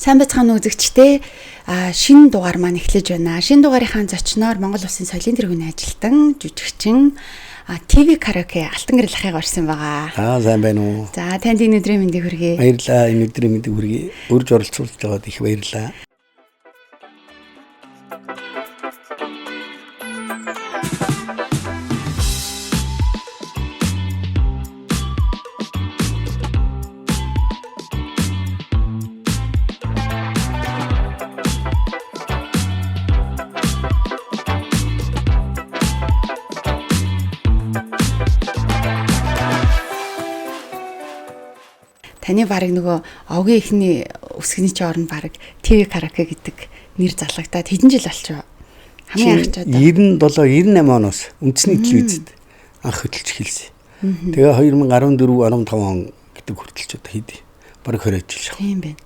Сайн байцгаана уу үзэгчдээ. Шинэ дугаар маань эхлэж байна. Шинэ дугаарынхаа зочноор Монгол Улсын соёлын тэргүүний ажилтан, жүжигчин ТV караоке Алтан гэрэл ахыг орсон байгаа. Сайн байна уу? За танд энэ өдрийн мэндийг хүргэе. Баярлалаа. Энэ өдрийн мэндийг хүргэе. Урьж оролцуулж байгаад их баярлалаа. Таны барыг нөгөө овгийн ихний өсгөний чи орн барыг ТV караоке гэдэг нэр залгагдаад хэдэн жил болчихоо. Хамгийн анх ч одоо 97 98 оноос үндэсний телевизэд анх хөтлж хэлсэн. Тэгээ 2014 15 он гэдэг хүртэлч одоо хийдий. Бараг 20 жил шээ. Тийм байна.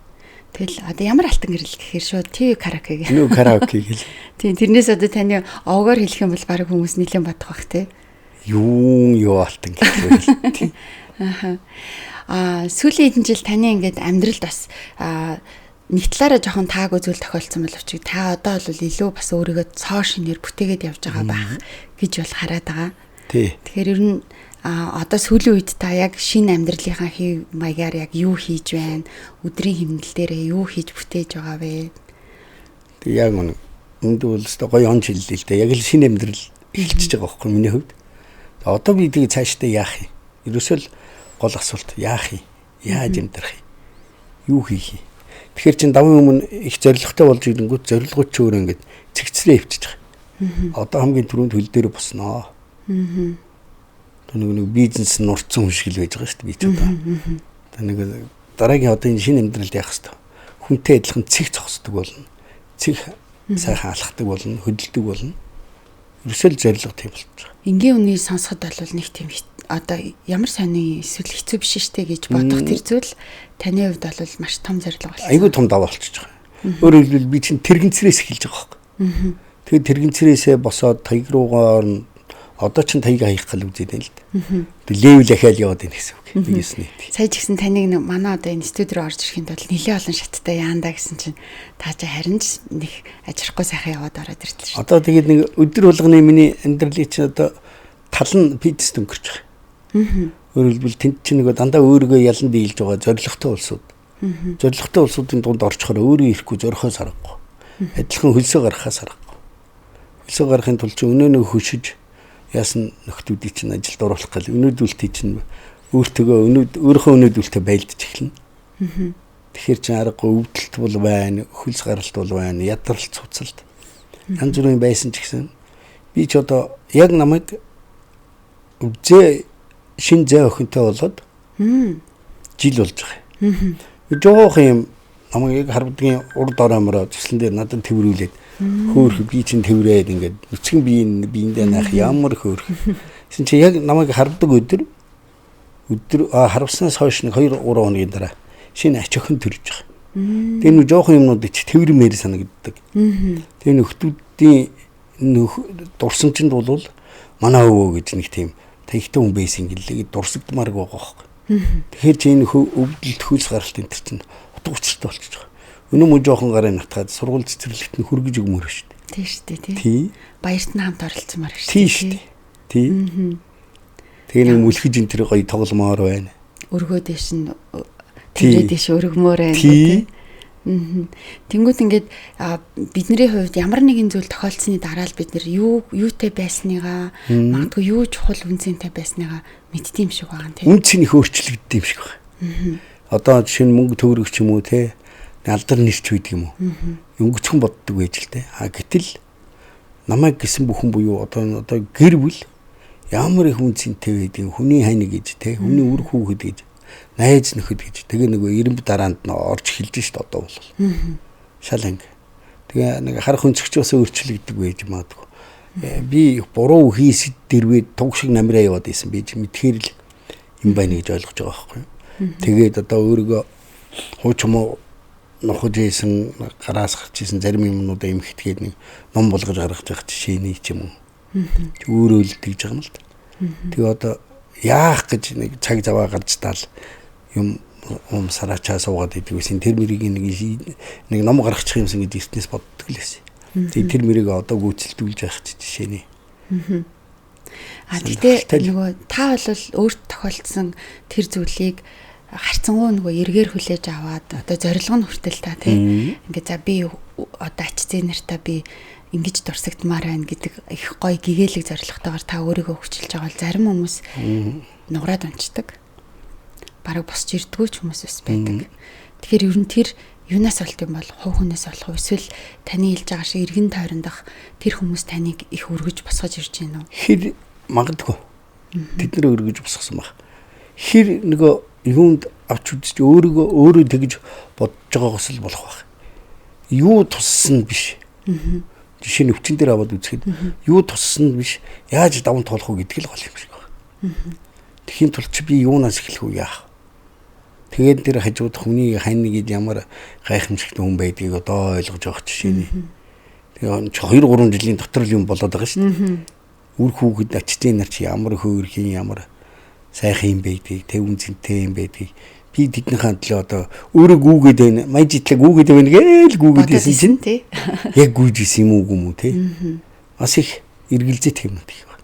Тэгэл одоо ямар алтан гэрэл гэхээр шууд ТV караоке гэх. Нүү караоке гэл. Тийм тэрнээс одоо таны овгоор хэлэх юм бол бараг хүмүүс нэлээд бодох бах те. Юу алтан гэх. Аха. Сүүлийн хэдэн жил таны ингээд амьдралд бас нэг талаараа жоохон таагүй зүйл тохиолдсон боловч та одоо бол илүү бас өөрийгөө цоо шинээр бүтээгээд явж байгаа байх гэж бол хараад байгаа. Тий. Тэгэхээр ер нь одоо сүүлийн үед та яг шинэ амьдралынхаа хэв маягаар яг юу хийж байна? Өдрийн хэмнэл дээрээ юу хийж бүтээж байгаа вэ? Тэг яг үнд бол өстой гоё он жилээ л дээ. Яг л шинэ амьдрал эхэлчихэж байгаа байхгүй миний хувьд. Одоо би тийг цаашдаа яах юм? Ерөөсөө л гол асуулт яах юм? Яаж амьдрах юм? Юу хийх юм? Тэгэхээр чин давын өмнө их зоригтой болж ирэнгүүт зорилгоч ч өөр ингээд цэгцрээ хөвчөж байгаа. Одоо хамгийн түрүүнд хөл дээр босноо. Нэг бизнес нурцсан хүн шиг л байж байгаа шүү дээ би ч одоо. Нэг дараагийн одоо энэ шинэ амьдралд яах хэвээр. Хүнтэй адилхан цэг зогсдог болно. Цэг сайхан алхдаг болно, хөдөлдөг болно. Ерөөсөө л зорилго тийм болж байгаа. Энгийн үнийг сонсоход бол нэг тийм одоо ямар сони эсвэл хэцүү биш штэ гэж бодох тэр зүйл таны хувьд бол маш том зорилго болсон. Айгүй том даваа болчихж байгаа. Өөрөөр хэлбэл би чинь тэрэгцрээс эхэлж байгаа байхгүй. Тэгээд тэрэгцрээсээ босоод таяг руугаа орно. Одоо чинь таяг хаях гал үзээд байна л дээ. Тэгээд левел ахаал яваад байна гэсэн үг. Бигээс нийт. Сая ч гэсэн таныг манай одоо энэ студи руу орж ирэхэд бол нэлээд олон шаттай яандаа гэсэн чинь та ч харин ч нэг ажрахгүй сайхан яваад ороод ирдэл шүү. Одоо тэгээд нэг өдөр болгоны миний амьдралын чинь одоо тал нь пиццэд өнгөрч байгаа. Өөрөөр хэлбэл тэнд чинь нэг дандаа өөрийгөө ялан дийлж байгаа зоригтой улсууд. Зоригтой улсуудын дунд орчхоор өөрөө ирэхгүй зорихоос аргагүй. Адилхан хөлсөө гаргахаас аргагүй. Хөлсөө гарахын тулд чи өнөөнөө хөшиж яасан нөхдүүдийг чинь ажилд оруулах гал өнөөдүүлтий чинь өөртөө өөрийнхөө өнөөдүүлтэ байлдаж эхэлнэ. Тэгэхээр чи аргагүй өвдөлт бол байна, хөлс гаралт бол байна, ядралт цуцалт. Янз бүрийн байсан ч гэсэн би ч одоо яг намайг шин зэ охинтой болоод жил болж байгаа. Жоох юм намайг харбдгийн урд ороомороо төслөн дээр надад тэрвэрүүлээд хөөх би чинь тэрврээд ингээд нүцгэн биендээ наах ямар хөөх. Гэсэн чи яг намайг харбдаг өдөр харвснаас хойш нэг 2-3 хоногийн дараа шинэ ач охин төрж байгаа. Тэгээ нэг жоох юмнууд чи тэрвэрмээр санагддаг. Тэгээ нөхдүүдийн дурсамжинд бол манай өвөө гэж нэг тийм таягтай хүн байсан гэлээ дурсагдмаарг байгаа байхгүй. Тэгэхээр чи энэ өвдөлт хөлс гаралт энэ төр чинь утга учиртай болчихж байгаа. Өнөө мөн жоохон гарын натгаад сургууль цэцэрлэгт нь хүргэж өгмөр шүү дээ. Тийм шүү дээ тий. Баярт нь хамт оролцмоор шүү дээ. Тийм шүү дээ. Тий. Тэгээ нэг мүлхэж энэ тэр гоё тогломоор байна. Өргөө дэш нь тэрээ дэш өргөмөр байна тий. Тэнгүүт ингээд бидний хувьд ямар нэгэн зүйл тохиолдсны дараа л бид нэр юутай байсныгаа магадгүй юу чухал үнцэнтэй байсныгаа мэддэм шиг байгаа тийм. Үнцэн их өөрчлөгддөг юм шиг байна. Одоо жишээ нь мөнгө төгрөгч юм уу те алдар нэрч үйдэг юм уу? Өнгөцхөн боддог байж л те. Гэтэл намайг гэсэн бүхэн буюу одоо гэр бүл ямар их үнцэнтэй байдгийг хүний хайна гэж те хүний үр хүүхэд гэж найз нөхөд гэж тэгээ нэг 90 дараанд нь орж эхэлж шít одоо бол. Шал анги. Тэгээ нэг харах өнцөгч бас өөрчлөгддөг байж магадгүй. Би буруу хийсэд дэрвээд туг шиг намраа яваад исэн би мэдхээр л юм байна гэж ойлгож байгаа байхгүй. Тэгээд одоо өөрийгөө хуучмуу нухаж ийсэн гараас гарч ийсэн зарим юмнуудаа эмхэтгээд нэг ном болгож гаргаж байгаа жишээний ч юм уу. Өөрөө л тэгж байгаа юм л да. Тэгээ одоо яах гэж нэг цаг заваа гарч таал юм сарачаа суугаад идэгсэн тэр мэрийг нэг ном гаргачих юмсан гэж эртнээс боддог л байсан. Тэгээ тэр мэрийг одоо гүйцэлдүүлж явах жишээний. Тэгтээ нөгөө та бол өөрт тохиолдсон тэр зүйлийг харцангуй нөгөө эргээр хүлээж аваад одоо зорилго нь хүртэл та тийм ингээд за би одоо ачцын нартаа би ингэж дурсагдмаар байна гэдэг их гоё гэгээлэг зорилготойгоор та өөрийгөө хүчилж байгаа бол зарим хүмүүс нугараад унцдаг. Бараг босч ирдгүү ч хүмүүс ус байдаг. Тэгэхээр ер нь тэр юунаас болт юм бол хувь хүнээс болох эсвэл таны хэлж байгаа шиг эргэн тойрондох тэр хүмүүс таныг их өргөж босгож ирж байна уу? Хэр магадгүй. Тэд нэр өргөж босгосон баг. Хэр нөгөө юунд авч үзэж өөрөө тэгж бодож байгаагаас л болох баг. Юу туссан биш. Жишээ нь өвчин дээр аваад үзэхэд юу туссан биш. Яаж даван тоолох уу гэдэг л гол юм шиг байна. Тэхийн тулд чи би юунаас эхлэх үү яах? Тэгээд тэр хажууд хүний хань нэгэд ямар гайхамшигтай хүн байдгийг одоо ойлгож байгаа жишээ нь. Тэгээ 2-3 жилийн дотор л юм болоод байгаа шүү дээ. Үр хүүхэд ачтын нар чи ямар хөөрхийн ямар сайхан юм байдгийг, тэвэн зэнтэй юм байдгийг би тэднийхээ төлөө одоо өөрөө гүүгээд байна. Маяжитлаг гүүгээд байна гээл гүүгээд байсан чинь яг гүйж исэн юм уу юм те. Бас их эргэлзээт юм их байна.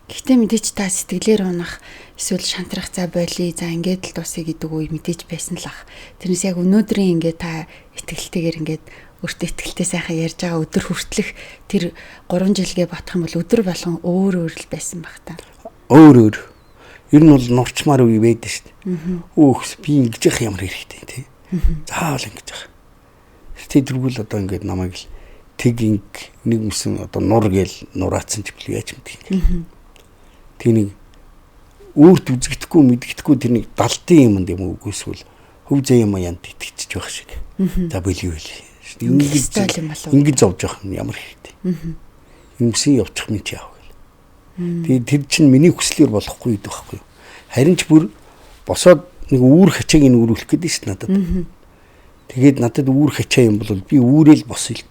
Гэхдээ мэдээч та сэтгэлээр унах эсвэл шантрах за болий за ингээд л дуусъя гэдэг үе мэдээж байсан л ах. Тэрнээс яг өнөөдрийн ингээд та итгэлтэйгээр ингээд өөртөө итгэлтэй сайхан ярьж байгаа өдөр хүртэлх тэр 3 жилгээ батах юм бол өдөр болгон өөр л байсан баг та. Өөр. Ер нь бол нурчмаар үе байдаг шүү дээ. Өөхс би ингэж явах ямар хэрэгтэй тий. Заавал ингэж явах. Тэр тэргүүл одоо ингээд намайг л тэг нэг юмсан одоо нур гээл нураацсан ч бил яаж мэдээ. Тэг нэг өөрт үзэгдэхгүй мэдгэдэхгүй тэр нэг далтын юм юм уу эсвэл хөв зэ юм янд итгэж байх шиг. За болио болио. Ингэж зовж явах нь ямар хэрэгтэй. Юмсын явчих минь ч яав. Тэгээд тэр чинь миний хүслээр болохгүй гэдэг байхгүй юу. Харин ч бүр босоод нэг үүр хачааг ин өрүүлэх гэдэг шин надад. Тэгээд надад үүр хачаа юм бол би үүрэл босъё л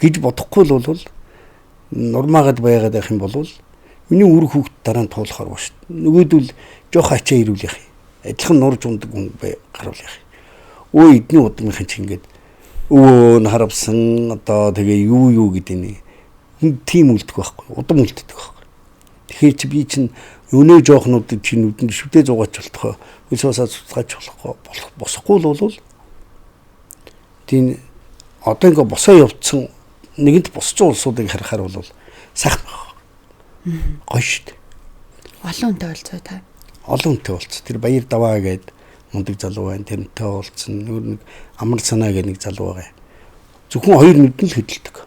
гэж бодохгүй л бол нормаагаад байгаад байх юм бол миний үр хүүхд дараа нь туулахар ба шүү. Нөгөөдөл жоох хачаа ирүүл яах юм. Адилхан нурж ундаг хүн бай гаруул яах юм. Өө эдний удмынхан чи ингээд өө харавсан одоо тэгээ юу гэдэг нь тийм үлдэх байхгүй. Удам үлддэг байхгүй. Тэгэхээр чи би чинь өнөө жоохнуудыг чи нүдэнд шүдэ зугаач болтохоо өсөөсөө цуцгаач босохгүй л бол тийм одоо ингээ босоо явцсан нэгэнт босч улсуудыг харахаар бол сайхан байна. Гоё шүү дээ. Олон хүнтэй болцоо та. Олон хүнтэй болцоо. Тэр баяр даваа гээд мундаг залуу байна. Тэрнтэй уулзсан. Нэг амар санаа гээд нэг залуу байгаа. Зөвхөн хоёр нүдэн л хөдөлдөг.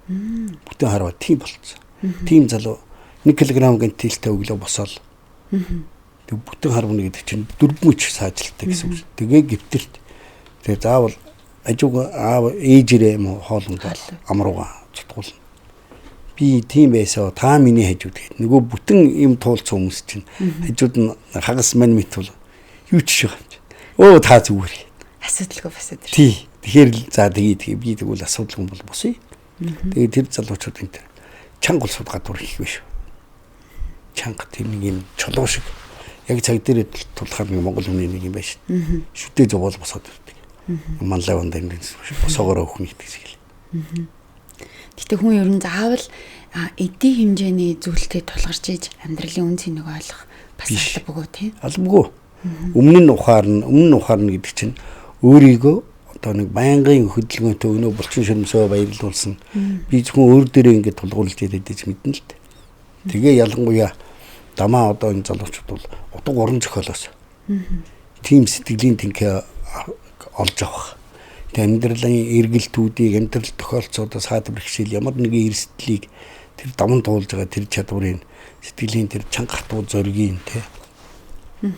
Бүтэн хараа тийм болцсон. Тийм залуу 1 кг гантилтэй өглөө босоол. Тэг бүтэн харвна гэдэг чинь 4 мөч саажилттай гэсэн үг. Тэгээ гівтэрт. Тэгээ заавал ажиг аав ээжрээ юм хоолнд амрууга цутгуулна. Би тийм байсаа та миний хажууд гээд нөгөө бүтэн юм туулцсан хүмүүс чинь хажууд нь хагас мань мэт бол юу ч шиг юм. Оо та зүгээр. Асуудалгүй бас өдөр. Тий. Тэгэхээр за тэгээ би тэгвэл асуудалгүй бол босъё. Тэгээ тэр залуучууд энэ чанга улсууд гадуур хийх биш. Чанга тийм нэг юм чулуу шиг яг цаг дээр тулахаар нэг монгол хүний нэг юм байж. Шүтээ зовоол босоод ирдэг. Манлай ванда энэ босоогоор өхнө гэдэг. Гэтэ хүн ер нь заавал эдийн хэмжээний зүйлтэй тулгарч иж амьдралын үн цэнийг ойлгох бас албагүй тийм. Албагүй. Өмнө нь ухаарна гэдэг чинь өөрийгөө одоо нэг байнгын хөдөлгөөнтэй өнөө булчин шөрмсөө баярлуулсан. Би зөвхөн өөр дээрээ ингээд тулгуурлаж ирээд ч мэднэ л дээ. Тэгээ ялангуяа дамаа одоо энэ залуучууд бол утга уран зохиолоос. Тим сэтгэлийн тэнхээ олж авах. Тэгээ амьдралын эргэлтүүдийг амьдрал тохиолцоодоос хаадвар хичээл ямар нэгэн эрсдлийг тэр даван туулж байгаа тэр чадварыг сэтгэлийн тэр чанга хатуу зоригийн те.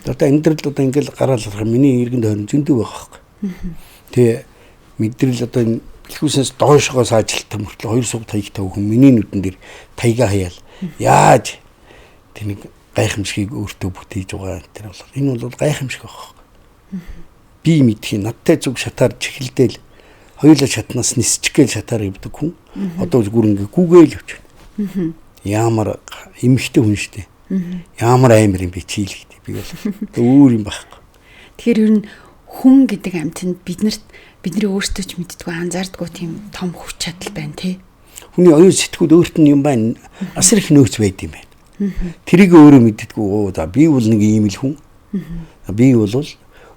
Одоо амьдрал одоо ингээл гараалах миний эргэн тойрон зөндөө байгаа хэрэг. Тэгээ мэдрэл одоо бэлхүүсээс доошгоос ажилтан мөртлөө 2 суг таягтай хүн миний нүдэн дээр таяга хаяал. Яаж тэр нэг гайхамшигыг өөртөө бүтээж байгаа тэр бол энэ бол гайхамшиг байна. би мэдхийн надтай зүг шатаар чихэлдээл хоёулаа шатнаас нисчих гээл шатаар ивдэг хүн одоо зүгээр ингээ гүгээл явж байна. Ямар эмхтэй хүн штэ. Ямар амар юм бэ чийлэгтэй би бол өөр юм байхгүй. Тэгэхээр ер нь хүн гэдэг амьтанд бидний өөрсдөө ч мэддэггүй анзаардаггүй тийм том хүч чадал байна тий. Хүний оюун сэтгүүд өөрт нь юм байна. Асар их нөөц байд юм байна. Тэрийг өөрөө мэддэггүй. За би бол нэг ийм л хүн. Би бол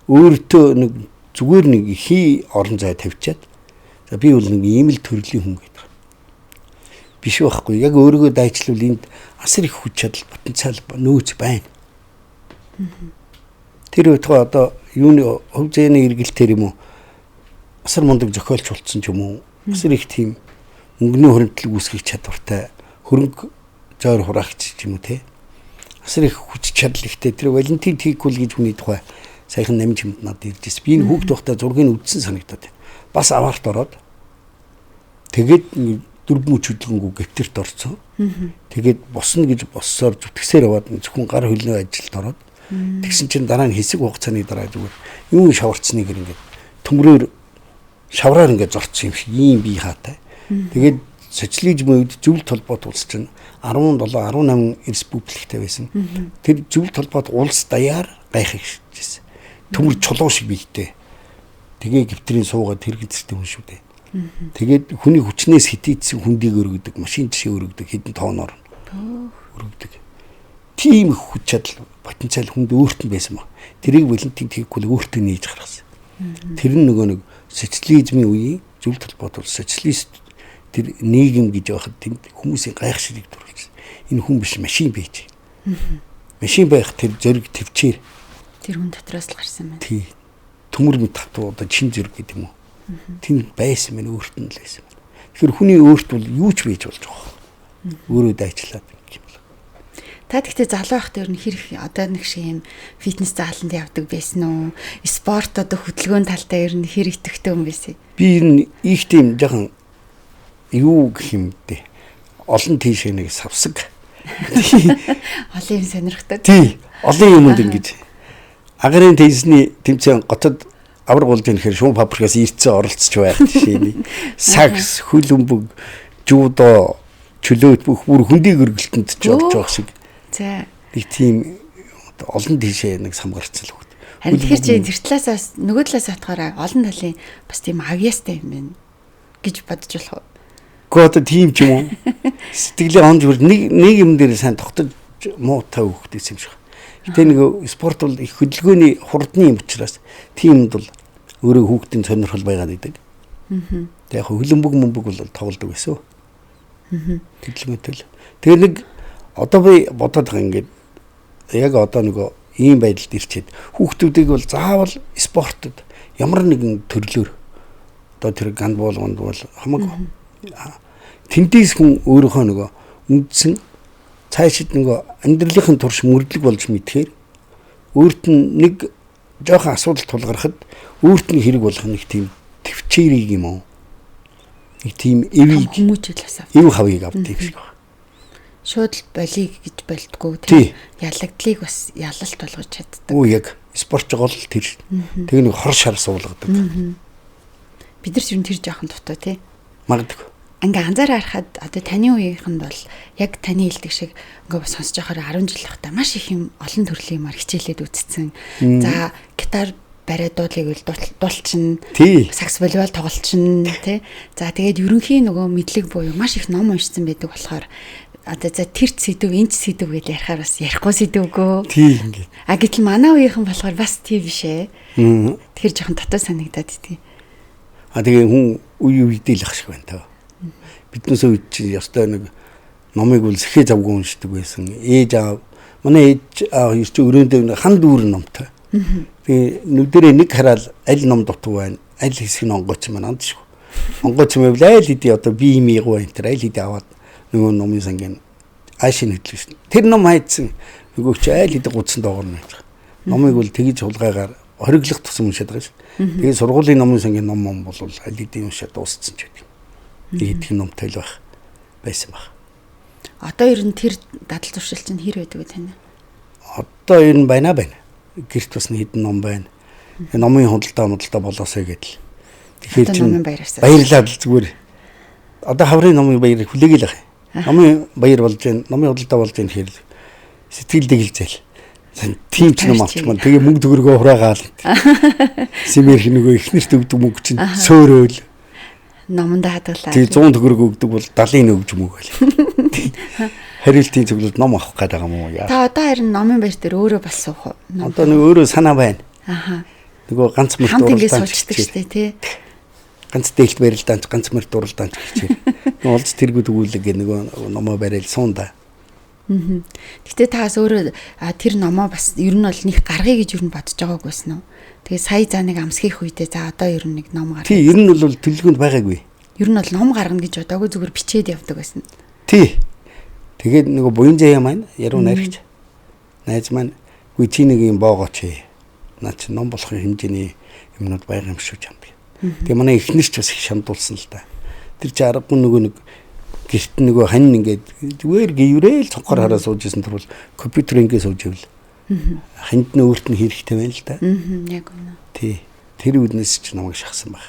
өөртөө нэг зүгээр нэг хий орон зай тавьчаад за би бол нэг ийм л төрлийн хүн гэдэг. Биш байхгүй. Яг өөрийгөө дайчлуул энд асар их хүч чадал потенциал нөөц байна. Тэр өтгөө одоо юуны хөв зээний эргэлтэр юм уу? Асар мундаг зохиолч болцсон ч юм уу? Асар их тийм мөнгөний хөрөнгөлөг үүсгэх чадвартай хөрөнгө зойр хураагч ч юм уу те. Асар их хүч чадал ихтэй тэр Валентин Тикул гэж хүний тухай саяхан намж юмд надад иржсэн. Би энэ хүүхд тухтай зургийг үзсэн санагдаад. Бас аваарт ороод тэгээд дөрв мөч хөдөлгөнгөө гэвтэрт орцсон. Тэгээд босно гэж боссоор зүтгэсээр яваад зөвхөн гар хөлнөө ажилд ороод тэгсэн чинь дараа нь хэсэг хугацааны дараа зүгээр юм шаварцныг ингээд төмрөөр шавраар ингээд зорцсон юм шиг ийм бие хаатай. Тэгээд социализм үед зөвлөлт холбоот улс чинь 17 18 республиктэй байсан. Тэр зөвлөлт холбоот улс даяар гайхах шижсэн. Төмөр чулуу шиг биетэй. Тэгээ гэвтрийн суугаад хэрэгцээтэй хүн шүү дээ. Тэгээд хүний хүчнээс хитийдсэн хүндийг өргөдөг, машин жишээ өргөдөг, хэдэн тооноор өргөдөг. Тийм их хүч чадал потенциал хүнд өөрт нь байсан ба. Тэрийг Валентин Тикул өөртөө нээж гаргасан. Тэр нь нөгөө нэг социализмын үеийн зөвлөлт холбоот улс социалист тэр нийгэм гэж байхад тэнд хүмүүсийн гайхшилыг төрүүлсэн. Энэ хүн биш машин байж. Машин байх тэр зориг төвчээр тэр хүн дотроос л гарсан байна. Тий. Төмөр мэд татуу одоо чин зэрэг гэдэг юм уу? Тэнд байсан мэн өөрт нь л байсан. Тэгэхээр хүний өөрт бол юу ч байж болж байгаа. Өөрөө дайчлаад юм бол. Та тэгтээ залуу байхдаа ер нь хэрэг одоо нэг шиг юм фитнес зааланд явдаг байсан уу? Спорт одоо хөдөлгөөн талтай ер нь хэрэг итгэвтэй хүн байсан. Би энэ их тийм жоохон юу гэх юм бэ? Олон тийшээ нэг савсаг. Олон юм сонирхдаг. Тий. Олон юмд ингэж агарын теннисний тэмцээн готод авар голж ирэхээр шуун фабрикаас ирцэн оролцож байх жишээний сакс, хөлбөмбөг, жудо, чөлөөт бүх бүр хөндийг өргөлтөнд ч орж байгаа шиг. За. Нэг тийм олон тийшээ нэг самгарцал хүүд. Харин тэгэхээр чи тэр талаас нөгөө талаас хатгаараа олон талын бас тийм авьяастай юм байна гэж бодож болох уу? Гэхдээ тийм ч юм уу. Сэтгэлийн онж бүр нэг юм дээр сайн тогтож муутай хөхтэйс юм шиг. Гэтэ нэг спорт бол их хөдөлгөөний хурдны юм учраас тиймд бол өөрөө хүүхдийн сонирхол байгаад идэг. Яг хөлбөмбөг мөмбөг бол тоглодог байсан. Тэглэмэтэл. Тэгээ нэг одоо би бодоод байгаа ингээд яг одоо нэг ийм байдалд ирчээд хүүхдүүдийг бол заавал спортод ямар нэгэн төрлөөр одоо тэр гандбол хамаагүй. Тэнтэйс хүн өөрийнхөө нэг үндсэн цаашид нэг амьдралын турш мөрдлөг болж мэдхээр өөрт нь нэг жоохон асуудал тулгархад өөрт нь хэрэг болох нэг тийм төвчээрийг юм уу? Нэг тийм эвийг хүмүүжлээс эв хавыг авдаг юм шиг байна. Шууд болиг гэж болтгоо тийм ялагдлыг бас ялалт болгож чаддаг. Оо яг спортч гол тэр. Тэгээ нэг хор шар суулгадаг. Бид нар ч юм тэр жоохон дутуу тий. Магадгүй. Ингээ анзаараа харахад одоо таны үеийнх нь бол яг таны хэлдэг шиг ингээ сонсож байхаар 10 жил хата маш их юм олон төрлийн юмар хичээлээд үтцсэн. За гитар бариад дуулыг дуулчин, сакс волейбол тоглолчин тий. За тэгээд ерөнхийн нөгөө мэдлэг буюу маш их ном уншсан байдаг болохоор одоо за тэр сэдв энэ сэдв гэж ярихаар бас ярихгүй сэдвгөө. Тий ингээ. А гэтэл манай үеийнхэн болохоор бас тий бишээ. Тэгэхээр жоохон дотоо санагдаад тий. А тэгээ хүн үе үедээ л ах шиг байна таа. Биднээс үед чи ёстой нэг номыг үл сэхээ завгүй уншдаг байсан. Ээж аав манай ээж аав юу ч өрөөндөө хан дүүрэн номтой. Тэгээ нүдэрээ нэг хараад аль ном дутуу байна. Аль хэсэг нь онгооч маань анд шүү. Онгооч мэвэл аль хэдий одоо би юм ягуу энэ төр аль хэдий аваад нөгөө номын сангийн аашин хөтлөв. Тэр ном хайцсан нөгөө чи аль хэдий гудсан доогорно гэж. Номыг үл тэгж хулгайгаар хориглох тусам уншаад байгаа шүү. Тэгээ сургуулийн номын сангийн ном бол аль хэдий уншаад дууссан ч гэдэг. Ийдх номтой л байх байсан баг. Одоо ер нь тэр дадал зуршил чинь хэр байдаг вэ тань? Одоо ер нь байна. Гэрт бас нэг хэдэн ном байна. Номын худалдаа болоосой гэдэл. Тэгэхээр чи номын баяраас баярлаад л зүгээр. Одоо хаврын номын баярыг хүлээгээл ах. Номын баяр болж байна, номын худалдаа болж байна гэхээр сэтгэл дэглэжэл. Тийм ч ном авчихмаа. Тэгээ мөнгө төгрөгөө хураагаал. Симэрх нөгөө ихнэрт өгдөг мөнгө чинь сөөрөөл. Номонд хадгалаа. Тэгээ 100 төгрөг өгдөг бол 70 өгч мөнгө гэл. Хариултын зөвлөлд ном авах гээд байгаа юм уу яа. Та одоо харин номын баяр дээр өөрөө бас суух уу? Одоо нэг өөрөө санаа байна. Аха. Нөгөө ганц мөрт хамт ингэ уралдаан суучдаг штэ тий. Ганц дээлт барилдаан ганц мөрт уралдаан гэж. Олж тэргүүд өгүүлэг гэ нөгөө номоо барайл суунда. Гэтэ таас өөрөө тэр номоо бас ер нь бол нэг гаргая гэж ер нь бодож байгаагүйсэн үү? Тэгээ сая за нэг амсгийх үедээ за одоо ер нь нэг ном гаргая. Тий, ер нь бол төлөвлөгөөнд байгаагүй. Ер нь бол ном гаргана гэж бодоогүй зүгээр бичээд явдаг байсан. Тий. Тэгээд нөгөө буян заяа маань яруу найрагч. Найз маань үгүй чи нэг юм боогооч. Наа чи ном болохын хэмжээний юмнууд байгаа юм шүү ч юм би. Тэгээ манай эхнэр ч бас их шамдуулсан л да. Тэр чи аргагүй нөгөө нэг гэрт нөгөө хань ингээд зүгээр гіврээл цонхоор хараа сууж исэн тэр бол компьютер ингээд сууж ивэл ханд нь өөрт нь хэрэгтэй байна л да. Яг үнэ. Тий. Тэр үднэс ч намайг шахсан баг.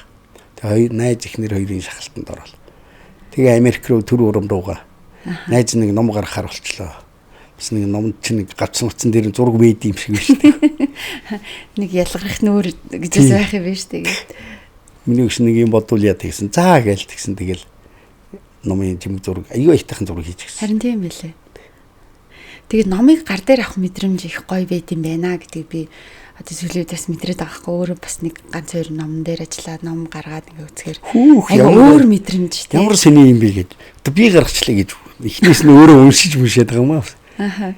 Тэгээ найз эхнэр хоёрын шахалтанд орол. Тэгээ Америк руу төр урам руугаа. Найз нэг ном гаргахаар болчлоо. Бас нэг номд чинь нэг гавцсан утсан дээр зураг бийд юм шиг биш үү? Нэг ялгарх нүүр гэж байх юм биш тэгээд. Миний өгш нэг юм бодвол яа тэгсэн. Заа гээл тэгсэн тэгэл номын жимэг зураг аюу ихтайхан зураг хийж гисэн. Харин тийм байлээ. Тэгээд номыг гар дээр авах мэдрэмж их гоё байд юм байна гэдгийг би одоо зүйлүүдээс мэдрээд байгаа хгүй. Өөрөө бас нэг ганц хоёр номон дээр ажиллаад ном гаргаад ингээ үзэхээр аюу өөр мэдрэмж тийм. Ямар сони юм бэ гэж. Одоо би гаргачлаа гэж эхнээс нь өөрөө уншиж мүшээд байгаа юм аа. Аха.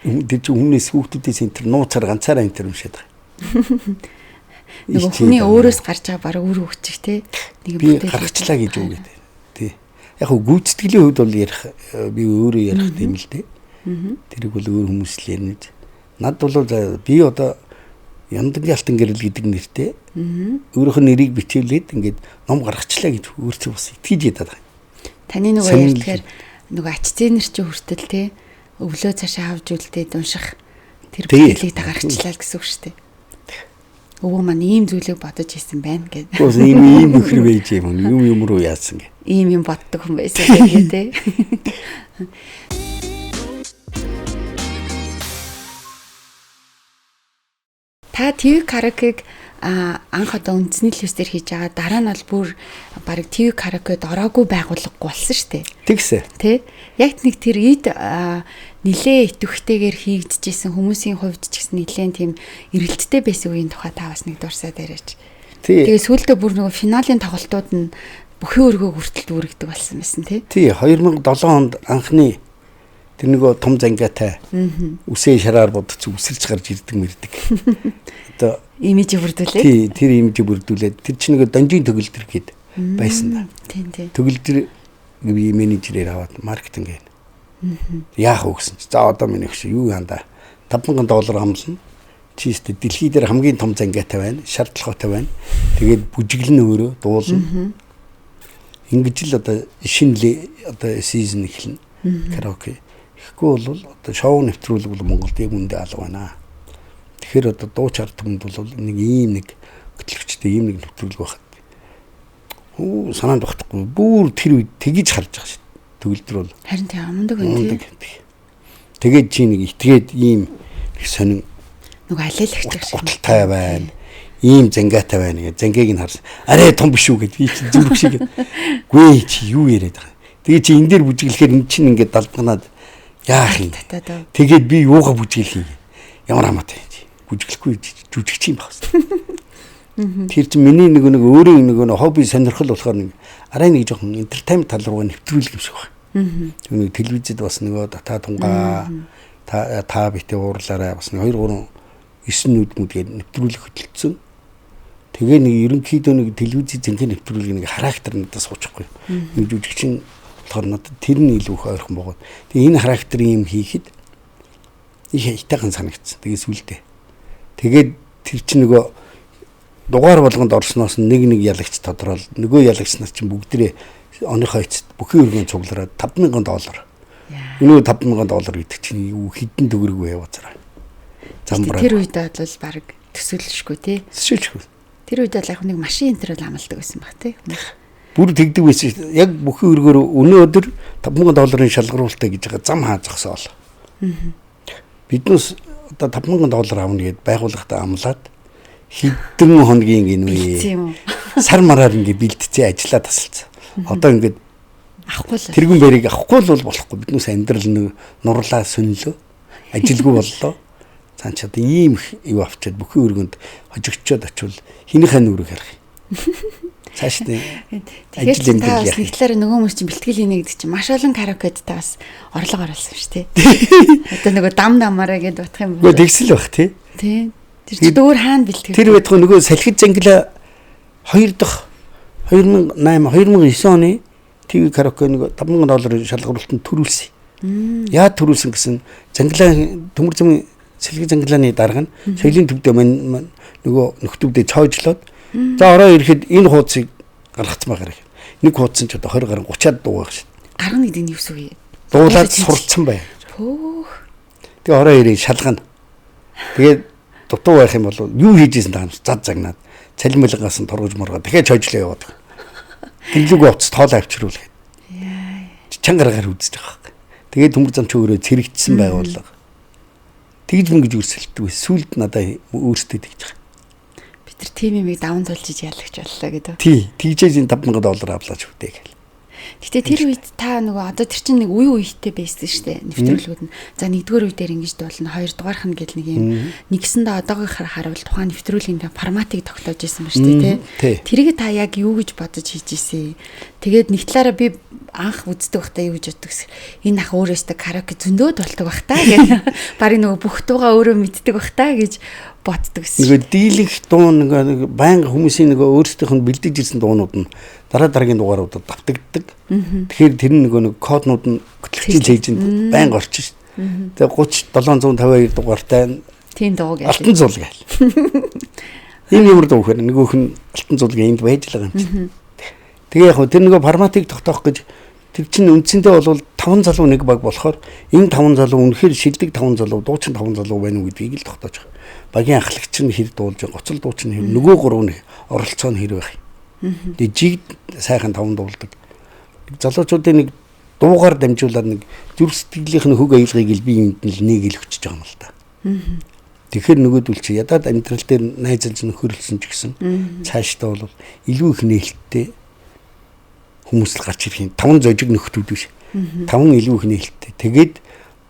Тэр чинь хүнээс хүүхдүүдээс энэ тэр нууцаар ганцаараа энэ тэр уншаад байгаа. Нөгөө хүний өөрөөс гарч байгаа баг үр хөвчих те. Нэг бүтээл гаргачлаа гэж үг гэдэг. Тий. Яг хөө гүйцэтгэлийн хувьд бол ярих би өөрөө ярих тийм л дээ. Тэрийг бол өөр хүмүүс л ярина. Над бол би одоо Яндаг ялтан гэрэл гэдэг нэртэй өөрөөх нь нэрийг бичүүлээд ингээд ном гаргачлаа гэж өөртөө бас итгэж ядаад байна. Таны нөгөө ярьдгаар нөгөө ач зээнэр чи хүртэл те өвлөө цаашаа авж үлдээд унших тэр бүтээлийг та гаргачлаа гэсэн үг шүү дээ. Өвөө маань ийм зүйлийг бодож хийсэн байна гэдэг. Уус ийм нөхөр байж юм руу яасан гэ. Ийм юм боддог хүн байсан гэх те. Та ТV караокег анх одоо үндэсний телевизээр хийж байгаа дараа нь бол бүр баг ТV караокед ороогүй байгууллагагүй болсон шүү дээ. Тэгсэ. Тэ? Яг нэг тэр ид нилээ итвэхтэйгээр хийгдчихсэн хүмүүсийн хувьд ч гэсэн нилээн тийм эргэлттэй байсан үеийн тухай та бас нэг дурсаад яриач. Тэгээ сүүлдээ бүр нөгөө финалийн тоглолтууд нь бүхэн өргөө хүртэл дүүрэгдэг болсон байсан тий. Тий 2007 онд анхны тэр нөгөө том зангиатай үсээ шараар бодц үсэлж гарч ирдэг мэрдэг. Одоо имиж бүрдүүлээд. Тий тэр имиж бүрдүүлээд тэр чинь нөгөө донжийн төгөлдөр гээд байсан да. Тийм тий. Төгөлдөр менежерээр аваад маркетинг гээ. Яах вэ гэсэн чи за одоо миний хөш юу яанда $5,000 амлана. Чи өстө дэлхий дээр хамгийн том зангиатай байна, шаардлагатай байна. Тэгээд бүжиглэн өөрөө дуулна. Ингэж л одоо шинэ одоо сизон эхэлнэ. Караоке. Ихгүй бол одоо шоу нэвтрүүлэг бол Монголд яг үндэ алга байна. Тэгэхээр одоо дуу чарт хүнд бол нэг ийм нэг хөтлөгчтэй ийм нэг нэвтрүүлэг байхад санаанд багтахгүй бүр тэр үед тгийж харж байгаа шүү. Төгөлдөр бол харин тийм амдаг байна тий. Тэгээд чи нэг итгээд ийм их сонин нөгөө алиалагч шиг уталтай байна. Ийм зангаатай байна гэж зангийг нь харсан. Арай том биш үү гэд би чи зүрх шиг. Гүй чи юу яриад байгаа. Тэгээ чи энэ дээр бүжиглэхээр эн чинь ингээд далдганаад яах юм. Тэгээд би юугаа бүжиглэх юм. Ямар хамаатай бүжиглэхгүй жүжигч юм байна. Тэр чинь миний нэг өөрөө нэг хобби сонирхол болохоор нэг арай нэг жоохон entertainment тал руу нэвтрүүлэх юм шиг байна. Нэг телевизэд бас нөгөө та тунгаа та битээ уурлаарай бас нэг 2 3 9 нүдмүүдгээд нэвтрүүлэх хөтөлсөн. Тэгээ нэг ерөнхийдөө нэг телевизийн зэнхэнэ нэвтрүүлэг нэг характер надад суучихгүй. Нэг жүжигчин болохоор надад тэр нь илүү их ойрхон байгаа. Тэгээ энэ характерын юм хийхэд их хайтайхан санагдсан. Тэгээ сүлдээ. Тэгээд тэр чинь нөгөө дугаар болгонд орсноос нэг ялагч тодорхойл. Нөгөө ялагчнаас чинь бүгдээ оныхоо эцэд бүхэн өргөн цуглараад $5,000. Өнөө $5,000 гэдэг чинь юу хідэн төгрөг вэ яваацраа. Тэр үед бол баг төсөөлшгүй тий. Төсөөлшгүй. Тэр үед бол яг нэг машин энтер бол амлдаг байсан баг тий. Бүр тэгдэг байсан шүү дээ. Яг бүхэн өргөөр өнөөдөр $5,000 шалгаруултаа гэж байгаа зам хааж зогсоол. Биднээс одоо $5,000 авна гэд байгууллагатаа амлаад хэдэн хоногийн гинвэ. Сар мараар ингэ бэлтцээ ажиллаа тасалцсан. Одоо ингэ авахгүй л тэрүүн бэрийг авахгүй л болохгүй. Биднээс амьдрал нурлаа сүнлөө. Ажилгүй боллоо. Цаан ч одоо ийм юу авчиад бүхэн өргөнд хожигчод очивол хинийхээ нүрийг харах юм. Цааш нь ажил та бас нэг талаараа нөгөө хүмүүс чинь бэлтгэл хийнэ гэдэг чинь маш олон караокед та бас орлого оруулсан шүү дээ. Одоо нөгөө дамаараа гээд утах юм байна. Тэгсэл байх тий. Тий. Тэр ч өөр хаана бэлтгэв. Тэр байтугай нөгөө салхид зангила 2 дахь 2009 оны ТV караоке нөгөө $5,000 шалгаруултанд төрүүлсэн. Яа төрүүлсэн гэсэн зангилаа төмөр зам салхид зангилааны дарга нь соёлын төвдөө маань нөгөө нөхдөвдөө цоожлоод за ороо ирэхэд энэ хуудсыг гаргацсан байгаа юм. Нэг хуудс нь ч одоо 20 гаруй 30-аад дуу байх шин. Гарна гэдэг нь юу вэ? Дуулаад сурцсан бай. Пөөх. Тэгээ ороо ирээ шалгана. Тэгээд дутуу байх юм бол юу хийжсэн та зад загнаад цалимлагаас нь торгож моргоо дахиад чойжлоо яваад. Гэлүүг уцс тоолоо авчруулах. Яа. Чангаргаар үзэж байгаа. Тэгээд төмөр зам ч өөрөө цэрэгдсэн байгууллага. Тэгж мөнгөж өрсөлдөв. Сүлд надаа өөртөө тэгж байгаа. Бид нар тийм юмыг даван тулж яалагч боллоо гэдэг. Тий, тэгжээс энэ $5,000 авлаач үтэй гэл. Гэтэ тэр үед та нөгөө одоо тэр чинь нэг үе үетэй байсан шүү дээ. Нэвтрүүлгүүд нь. За нэгдүгээр үе дээр ингэж болно, хоёрдугаарх нь гэл нэг юм нэгсэндээ одоогийнхаар харуул тухайн нэвтрүүлгийн форматыг тогтоож исэн ба шүү дээ, тий. Тэрийг та яг юу гэж бодож хийж ийсэн. Тэгээд нэг талаараа би анх үздэг байхдаа юу гэж боддог гэсэн. Энэ ах өөрөөсөө караоке зөндөөд болдог бах таа гэх. Барыг нөгөө бүх дуугаа өөрөө мэддэг бах таа гэж боддог гэсэн. Нөгөө дийлэх дуу нөгөө байнга хүмүүсийн нөгөө өөрсдийнх нь бэлдэж ирсэн дуунууд нь дараагийн дугааруудад давтагддаг. Тэгэхээр тэр нөгөө коднууд нь хөтлөгчийн цэйжинд байнга орчих шүү дээ. Тэгээ 3752 дугаартай тийм дуу гээл. Алтан зул гээл. Энэ ямар дуу вэ? Нөгөөх нь алтан зулгийн энд байж л байгаа юм чинь. Тэгээ яг тэр нөгөө форматыг тогтоох гэж тэр чинь үндсэндээ бол 5 залуу нэг баг болохоор энэ 5 залуу үнэхээр шилдэг 5 залуу, дуучин 5 залуу байна уу гэдгийг л тогтоож байгаа. Багийн ахлагч нь хэр дуулж, гоцол дуучин хэр нөгөө 3 нь оролцоо нь хэр байх юм. Тэгээ жиг сайхан 5 дуулдаг. Залуучуудын нэг дуугаар дамжуулаад нэг зүрх сэтгэлийнх нь хөг аялгыг л би энд нь нэг ил өчөж байгаа юм л та. Тэгэхээр нөгөөдөл чи ядаад амьдрал дээр найзалж нөхөрлсөн ч гэсэн цаашдаа бол илүү их нээлттэй хүмүүс л гарч ирэх юм. 5 зожиг нөхдүүд биш. 5 илүү их нээлттэй. Тэгээд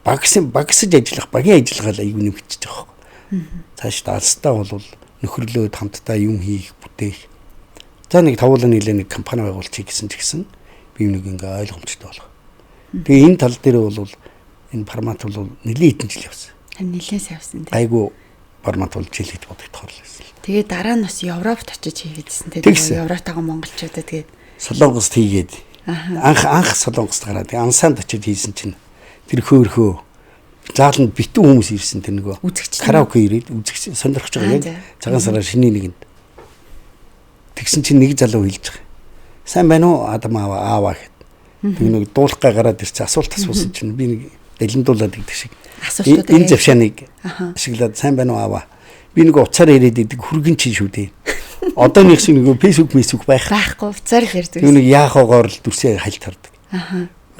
багсаж ажиллах, багийн ажиллагаа аюу нэмэгдэж байгаа юм. Цаашдаа алстаа бол нөхөрлөөд хамтдаа юм хийх, бүтээх. За нэг тавуулан нэлээ нэг компани байгуулчих гэсэн ч гэсэн би нэг ингээ ойлгомжтой болох. Тэгээ энэ тал дээр бол энэ формат бол нэлээд хэдэн жил явсан. Нэлээд савсан тийм. Айгу формат бол жил гэж бодогдохоор л байсан. Тэгээ дараа нь бас Европт очиж хийгээдсэн тийм. Европтойгоо монголчуудаа тэгээд Солонгост хийгээд анх Солонгост гараад ансаанд очиж хийсэн чинь тэр хөөхөө зааланд битүү хүмүүс ирсэн тэр нөгөө караоке ирээд үзэгч сонирхож байгаа яг цагаан сараар шиний нэгэнд тэгсэн чинь нэг залуу хэлж байгаа. Сайн байна уу Адам ааваа гэд. Тэг нэг дуулахгаа гараад ирсэн асуулт асуусан чинь би нэг дэлгэмдуулаад гэдэг шиг. Энэ завшааныг ашиглаад сайн байна уу ааваа. Би нэг уцаар ирээд идэг хүргэн чинь шүү дээ. Одоо нэг шиг нэг фэйсбુક байхгүй уцаар ирдэг. Нэг яахаагаар л дүрсээ хальт хардаг.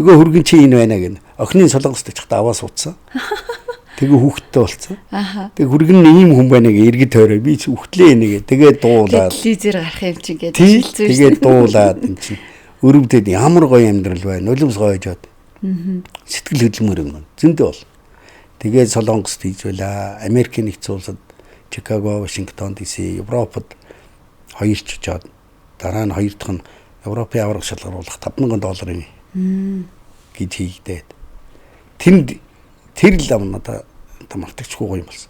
Нөгөө хүргэн чинь энэ байна гэнэ. Охины Солонгост очихдаа аваа суудсан. Тэгээ хүүхдтэй болцсон. Тэгээ хүргэн нь ийм хүн байна гэ эргэж тойроо би хүүхдлээ нэгэ тэгээ дуулаад телевизээр гарах юм чинь гэдэг шилцсэн. Тэгээ дуулаад энэ чинь өрөвдөд ямар гоё амьдрал байна. Нулимс гоё жоод. Сэтгэл хөдлөмөр юм. Зөндөө бол. Тэгээ Солонгост хийж байла. Америкийн нэгдсэн улсад Чикаго, Вашингтон, DC, Европод 2 ч жоод дараа нь 2 дахь нь Европын авраг шалгаруулах $5,000 гэж хийгдээд. Тэр л надаа мартагчгүй гоё юм болсон.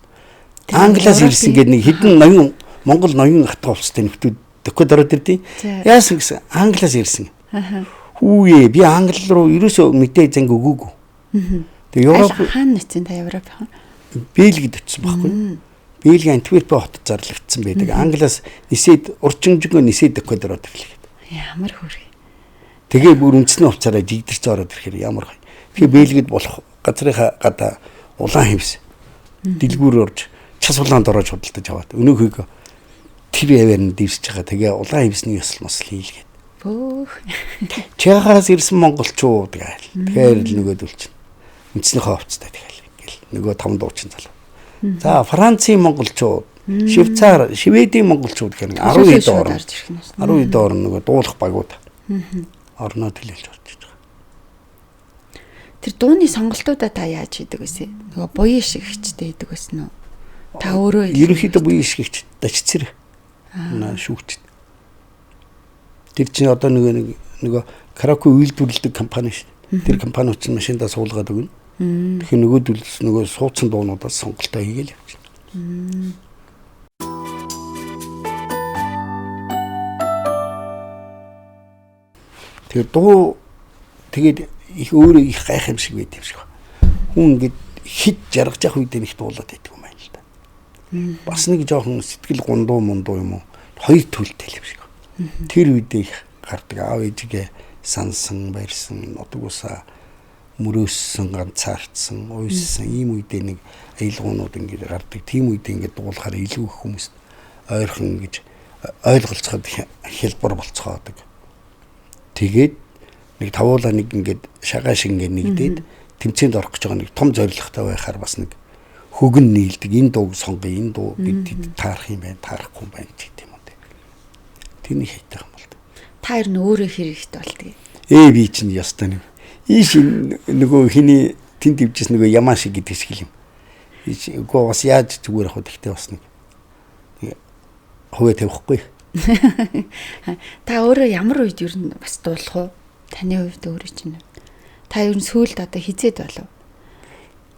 Англиас ирсэн гэдэг нэг хэдэн ноён Монгол ноён хатга улстай нөхдүүд дөхөд ороод ирдیں۔ Яасан гэсэн Англиас ирсэн. Хүүе би англи руу ерөөсөө мэдээ занг өгөөгүй. Тэгээ Европ хаана нэцэн та Европ хаана? Бельгид очсон байхгүй. Бельги Антверпен хотод зарлагдсан байдаг. Англиас нисээд урчимжгүй нисээд дөхөд ороод ирлээ. Ямар хөргий. Тэгээ бүр үндэсний хувцаараа жигдэрч ороод ирэхээр ямар гоё. Тэгээ Бельгид болох газрынхаа гадаа улаан хивс дэлгүүр орж час улаанд орож худалдаж аваад өнөөхийг тэр яваар нь дивсэж байгаа. Тэгээ улаан хивсний ёсол мосл хийлгээд. Чехаас ирсэн монголчууд гээл. Тэгэхээр л нөгөөдөл чинь үндэснийхээ хувцастай тэгэл ингээл нөгөө 5 дуучин залуу. За Францын монголчууд, Швейцар, Шведийн монголчууд гэх нэг 12 орн. 12 орн нөгөө дуулах багууд. Орноо төлөөлж орж иж байгаа. Тэр дууны сонголтуудаа та яаж хийдэг вэ? Нөгөө буян шиг хичтэй хийдэг байсан уу? Та өөрөө ерөнхийдөө буян шиг хич дачцэр. Шүүгч. Тэр чинь одоо нөгөө караоке үйлдвэрлэдэг компани шүү дээ. Тэр компаниуд чинь машиндаа суулгаад өгнө. Тэгэхээр нөгөөдөл нөгөө суудсан дуунуудаас сонголтоо хийгээл явчихна. Тэр дуу тэгээд их өөрөө их гайх юм шиг байд юм шиг. Хүн ингээд хит жаргаж явах үедээ их дуулаад байдаг юм байна л да. Бас нэг жоохон сэтгэл гундуу мундуу юм уу? Хоёр төлөлтэй юм шиг. Тэр үедээ их гардаг аав ээжигээ сансан, баярсан, нутгуусаа мөрөөссөн, ганцаардсан, уйссан ийм үедээ нэг аялгуунууд ингээд гардаг. Тийм үедээ ингээд дуулахаар илүү их хүмүүст ойрхон гэж ойлголцоход хялбар болцохоодаг. Тэгээд нэг тавуулаа нэг ингээд шагаа шиг ингээд нэгдээд тэмцээнд орох гэж байгаа нэг том зорилготой байхаар бас нэг хөгн нийлдэг. Энэ дууг сонгоё, энэ дуу бид таарах юм байна, таарахгүй юм байна гэх юм уу. Тэрний хайтай юм бол. Та ер нь өөрөө хэрэгтэй болтгий. Би чинь ястаа нэг. Ийш нөгөө хиний тэнд дэвжсэн нөгөө ямаш гэдэг шиг юм. Үгүй бас яаж зүгээр ах гэхдээ бас нэг хуваа тавихгүй. Та өөрөө ямар үед ер нь бас дуулах уу? Таны хувьд өөрөө чинь. Та ер нь сүүлд одоо хизээд болов?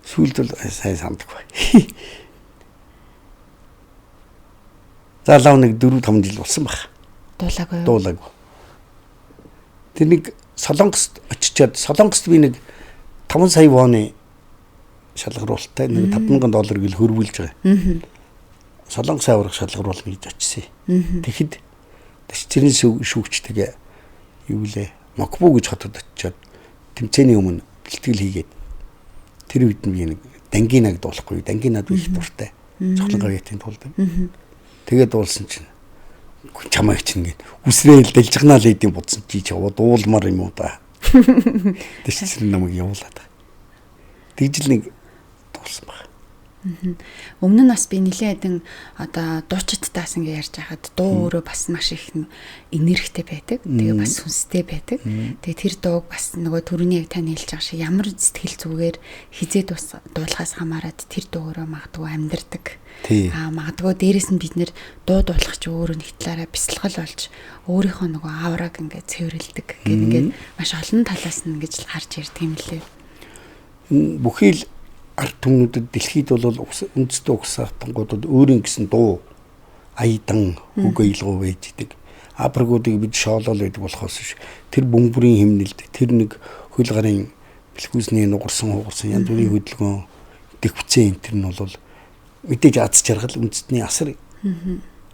Сүүлд бол сайн сандаггүй. За лав нэг 4-5 жил болсон баг. Дуулаагүй. Тэр нэг Солонгост очичоод Солонгост би нэг 5 сая вон шалгаруултаа нэг $5,000 гэл хөрвүүлж байгаа. Солонгос аврах шалгаруулна гэж очисон. Тэгэхэд дашчрын шүүгчтэйгээ юу лээ Мокбу гэж хотод очичоод тэмцээний өмнө бэлтгэл хийгээд тэр үед нь би нэг дангинаг дуулахгүй. Дангинад би их дуртай. Цохлон гавьяатын тулд. Тэгээд дуулсан чинь чамайг чинь ингээд үсрээл дэлжгнаа л идэм бодсон чи яваа дуулмар юм уу та. Дашчрын намайг явуулаад. Тэгжил нэг дуулсан баг. Өмнө нь бас би нэлээд хэдэн одоо дуучидтаас ингэ ярьж байхад дуу өөрөө бас маш их энергитэй байдаг. Тэгээ бас сүнстэй байдаг. Тэгээ тэр дууг бас нөгөө түрүүний яг тань хэлж байгаа шиг ямар сэтгэл зүгээр хизээ дуулахаас хамаарат тэр дуу өөрөө магадгүй амьдардаг. Магадгүй дээрэс нь бид нэр дуу дуулах чи өөрөө нэг талаараа бясалгал болж өөрийнхөө нөгөө аураг ингэ цэвэрлдэг. Гэт ингээд маш олон талаас нь ингэж л гарч ирдэг юм лээ. Бүхий л ард түмнүүдэд дэлхийд бол үндэстэй угсаатангуудад өөрийн гэсэн дуу аядан үгүй илгөө байж идэг. Апрагуудыг бид шоолол байдаг болохоос тэр бөмбөрийн хэмнэлд тэр нэг хөл гарын бэлгүүсний нугарсан хугарсан янз бүрийн хөдөлгөөн дэвцэн энэ тэр нь бол мэдээж аз жаргал үндэстний асар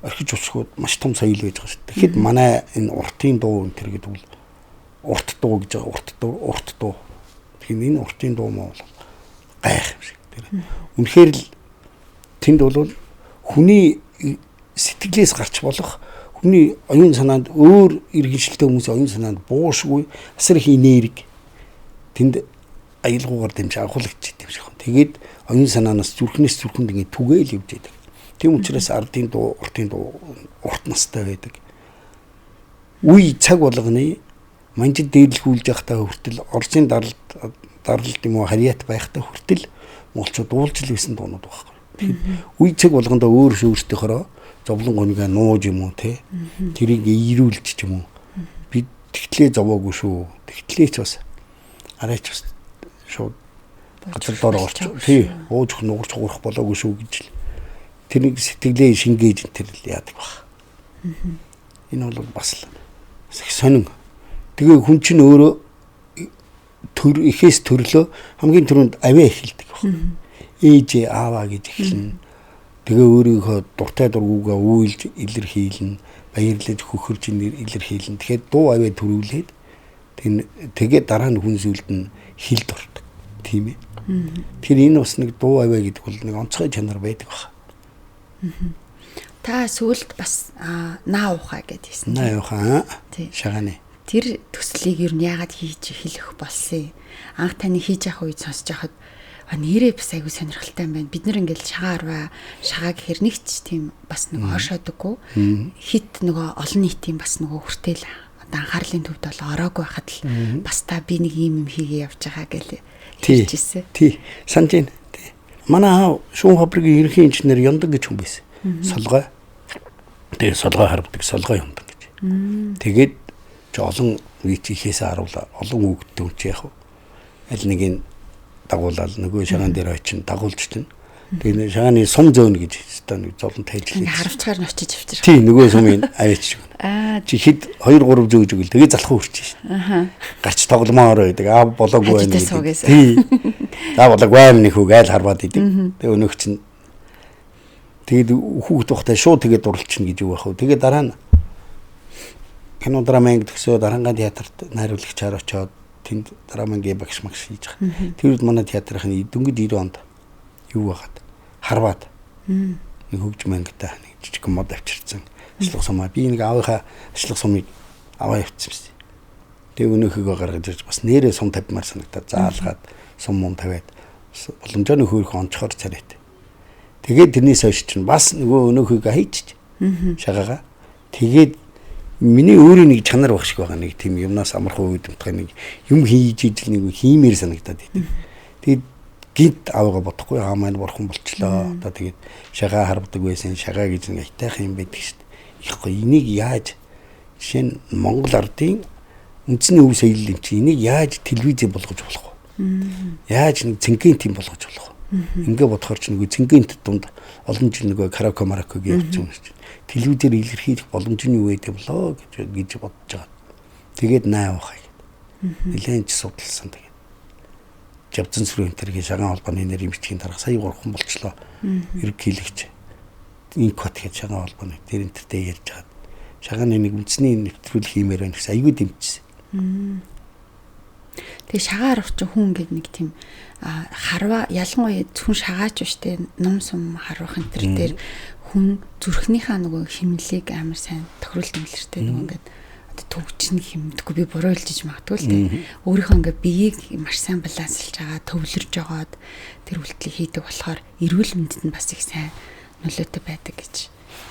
орхиж усход маш том соёл байж байгаа шүү. Тэгэхэд манай энэ уртын дуу энэ тэр гэдэг бол урт дуу гэж байгаа урт дуу. Тэгэхээр энэ уртын дуу маа бол гайх юм шиг тэр. Үнэхээр л тэнд бол хүний сэтгэлээс гарч болох хүний оюун санаанд өөр иргэншилтэй хүмүүсийн оюун санаанд буушгүй асар их энерги тэнд аялгуугаар дэмж агуулж идэв шиг. Тэгээд оюун санаанаас зүрхнээс зүрхэнд ингэ түгээл явж идэг. Тийм учраас ардын дуу, уртын дуу урт настай байдаг. Үе цаг болгоны манжид дээрлгүүлж явахдаа хүртэл Орсын даралт юм уу харьяат байхдаа хүртэл монголчууд дуулж л байсан дуунууд байхгүй. Үе цаг болгондоо өөртөөхөө зовлон гонига нууж юм уу те. Тэрийг ирүүлж ч юм уу. Бид тэгтлээ зовоогүй шүү. Тэгтлээч бас арайч бас шууд газар доор орч тий ууж нугарч хуурах болоогүй шүү гэж л тэрийг сэтгэлээ шингээж тэр л яадаг баг. Энэ бол бас л сонин. Тэгээ хүн чинь өөрөө ихээс төрлөө хамгийн түрүүнд авиа эхэлдэг баг. Ээж ааваа гэж эхэлнэ. Тэгээ өөрийнхөө дуртай дургуугаа үйлж илэрхийлнэ, баярлаж хөхөрж илэрхийлнэ. Тэгэхээр дуу авиа төрүүлээд тэгээд дараа нь хүн зүйлд нь хил дурдаг. Тийм ээ. Тэр энэ бас нэг дуу авиа гэдэг бол нэг онцгой чанар байдаг баг. Та сүүлд бас наа ухаа гэдээсэн. Наа ухаа. Шагааны. Тэр төслийг юу яагаад хийж эхлэх болсон юм? Анх таны хийж явах үед сонсож байхад нэрээ бас айгүй сонирхолтой юм байна. Бид нар ингээл шагаа гэхэр нэг ч тийм бас нэг хошоодаггүй. Хит нөгөө олон нийтийн бас нөгөө хүртэл одоо анхаарлын төвд бол ороогүй байхад л бас та би нэг юм хийгээ явж байгаа гэл хэлжсэн. Тий. Санжин. Манай аав шүүн фабрикийн ерөнхий инженер Яндаг гэж хүн байсан. Солгой. Тэгээ солгой харагдаг, солгой Яндаг гэж. Тэгээд олон вичихээс харуулаа олон үгдтэй үуч яах вэ? Аль нэг нь дагуулаад нөгөө шагаан дээр очино дагуулж чинь. Тэгээ шагааны сум зөөнө гэж одоо нэг золон тайжлыг харавчгаар нь очиж авчир. Тий, нөгөө сумын аваач. Чи хэд 2 3 зөөж өгөл тэгээ залхуу хүрч шин. Гарч тогломоор байдаг. Болоогүй байна. Тий. Болоогүй аим нэг хүүг айл харваад идэг. Тэгээ өнөөх чинь тэгээд хүүхд тухтай шууд тэгээд дурлчихна гэж юу байх вэ? Тэгээ дараа нь кино драманг төгсөө Дарангаа театрт найруулагчаар очоод тэнд драмангийн багш магш хийж байгаа. Тэр үед манай театрын дөнгөж 90 онд юу байгаад харваад нэг хөгж мангтай нэг жижиг мод авчирсан. Ашлах сумаа би нэг аавынхаа ашлах сумыг аваа явчихсан. Тэгээ өнөөхөө гаргаж ирж бас нэрээ сум тавьмаар санагдаад заалгаад сум мум тавиад боломжоор нөхөрхөө онцгоор царайт. Тэгээд тэрнээс хойш чинь бас нөгөө өнөөхөө хийчих. Шагаага. Тэгээд миний өөрөө нэг чанар багш байгаа нэг тийм юмнаас амархан үүдэмтгай нэг юм хийж ижил нэг хиймээр санагдаад идэв. Тэгээд гинт авгаа бодохгүй маань бурхан болчлоо. Одоо тэгээд шагаа харбдаг байсан шагаа гэж нэг айтайхан юм байдаг шүү дээ. Их гоё энийг яаж жишээ нь Монгол ардын үндэсний өв соёл юм чи энийг яаж телевиз болгож болох вэ? Яаж нэг цэнгийн тим болгож болох вэ? Ингээ бодохоор ч нэг цэнгийн дунд олон жил нөгөө караоке мараког явуулсан юм чинь. Телевизээр илэрхийлэх боломж нь юу байдаг болоо гэж бодож байгаа. Тэгээд наа ухаа. Нилээн ч судалсан тэгээд. Жавцан сүрэн тэргийн шагаан холбооны нэр имчгийн дарга сая 3 хүн болчлоо. Ерөнхийлөгч инкот гэж шагаан холбооны тэр энтертэй ярьж байгаа. Шагааны нэг үндэсний нэвтрүүлэг хиймээр байна гэсэн айгүй дэмжсэн. Тэгээ шагаар орчин хүн гэдэг нэг тийм харва ялангуяа зөвхөн шагаач биштэй ном сум харвах энэ төр дээр хүн зүрхнийхаа нөгөө химнэлийг амар сайн тохируулт нэмлэртэй нөгөө ингээд одоо төгжин хэмдэггүй би буруу хэлж магадгүй л дээ. Өөрийнхөө ингээд биеийг маш сайн балансалж байгаа, төвлөрж байгаад тэр үйлдэлийг хийдэг болохоор эрүүл мэндэд нь бас их сайн нөлөөтэй байдаг гэж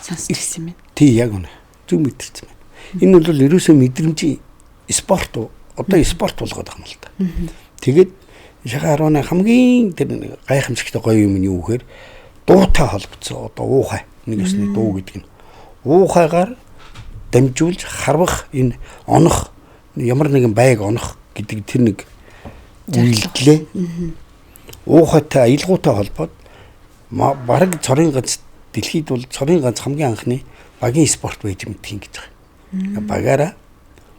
сонсч ирсэн юм байна. Тий, яг үнэ. Зүг мэдэрсэн байна. Энэ бол ерөөсөө мэдрэмжийн спорт одоо спорт болгоод байгаа юм л да. Тэгээд шагаа 18 хамгийн тэр гайхамшигтай гоё юм нь юу гэхээр дуутай холбогдсон одоо уухай нэг ёсны дуу гэдэг нь уухайгаар дамжуулж харвах энэ онох ямар нэгэн байг онох гэдэг тэр нэг үйлдэлээ уухайтай аялгаутай холбоод бараг цорын ганц дэлхийд бол цорын ганц хамгийн анхны багийн спорт байж мэдхийн гэж байгаа. Багаараа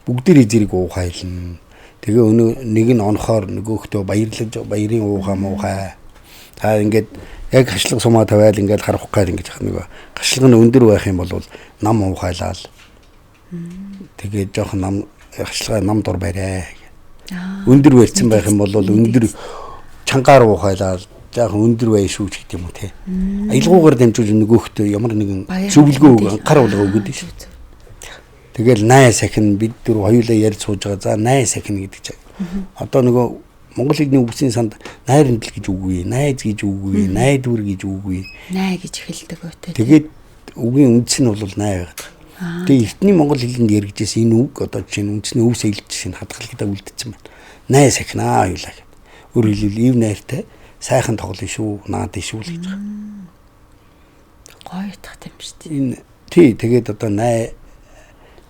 бүгдээрээ зэрэг уухайлна. Тэгээ өнөө нэг нь онохоор нөгөөхтөө баярлаж баярын уухаа муухай. Та ингээд яг хашлаг сумаа тавиал ингээд харах гал ингэж нөгөө хашлаг нь өндөр байх юм бол нам уухайлал. Тэгээд жоохон нам хашлага нам дор барай. Өндөр барьсан байх юм бол өндөр чангаар уухайлал жоохон өндөр бай шүү ч гэдэг юм уу те. Аялгаугаар дамжуулж нөгөөхтөө ямар нэгэн зөвлөгөө анхаар болгоо өгöd шүү. Тэгэл 8 сахин бид дөрөв хоёулаа ярьж сууж байгаа. За 8 сахин гэдэг чинь. Одоо нөгөө Монгол хэлний үгсийн санд найрандл гэж үгүй, найз гэж үгүй, найдвар гэж үгүй. Най гэж хэлдэг өтөө. Тэгээд үгийн үндэс нь бол най байгаад. Тэгээд эртний монгол хэлэнд яригдээс энэ үг одоо жишээ нь үндэсний өв соёлд жишээ нь хадгалагдаа үлдсэн байна. 8 сахинаа хоёулаа гэдэг. Өөр хэлбэл ив найртай сайхан тоглоно шүү, наад шүү л гэж байгаа. Гоё утгатай юм шүү дээ. Энэ тий тэгээд одоо най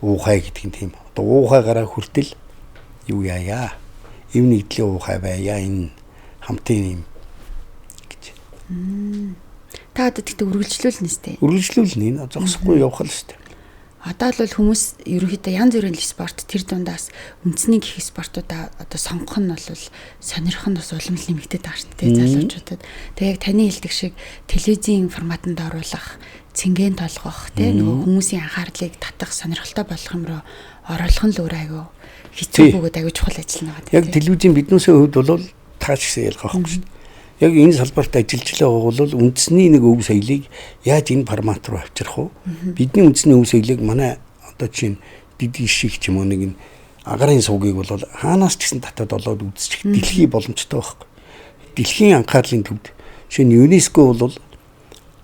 уухай гэдэг нь тийм. Одоо уухайгаараа хүртэл юу яая? Ив нэгдлийн уухай байя энэ хамтын юм гэж. Та одоо тэгтээ үргэлжлүүлнэ сте. Үргэлжлүүлнэ энэ зогсохгүй явах л сте. Одоо л хүмүүс ерөнхийдөө янз бүрийн спорт тэр дундаас үндэсний гих спортуудаа одоо сонгох нь бол сонирхох нь бас улам л нэмэгдээд байгаа шүү дээ залуучуудад. Тэгээ яг таны хэлдэг шиг телевизийн форматанд оруулах, цэнгэн толгох тийм нөгөө хүмүүсийн анхаарлыг татах, сонирхолтой болгох юм руу оруулах нь л өөр аягүй хэцүү бөгөөд аягүй чухал ажил нэг. Яг телевизийн биднээсээ хувьд бол тааш гэсэн ялгаа байхгүй шүү дээ. Яг энэ салбарт ажиллаж байгаа бол үндэсний нэг өв соёлыг яаж энэ формат руу авчрах вэ? Бидний үндэсний өв соёлыг манай одоо чинь дид шиг ч юм уу нэг агарын сувгийг бол хаанаас ч гэсэн татаад олоод үзчих дэлхий боломжтой байхгүй. Дэлхийн анхаарлын төвд жишээ нь ЮНЕСКО бол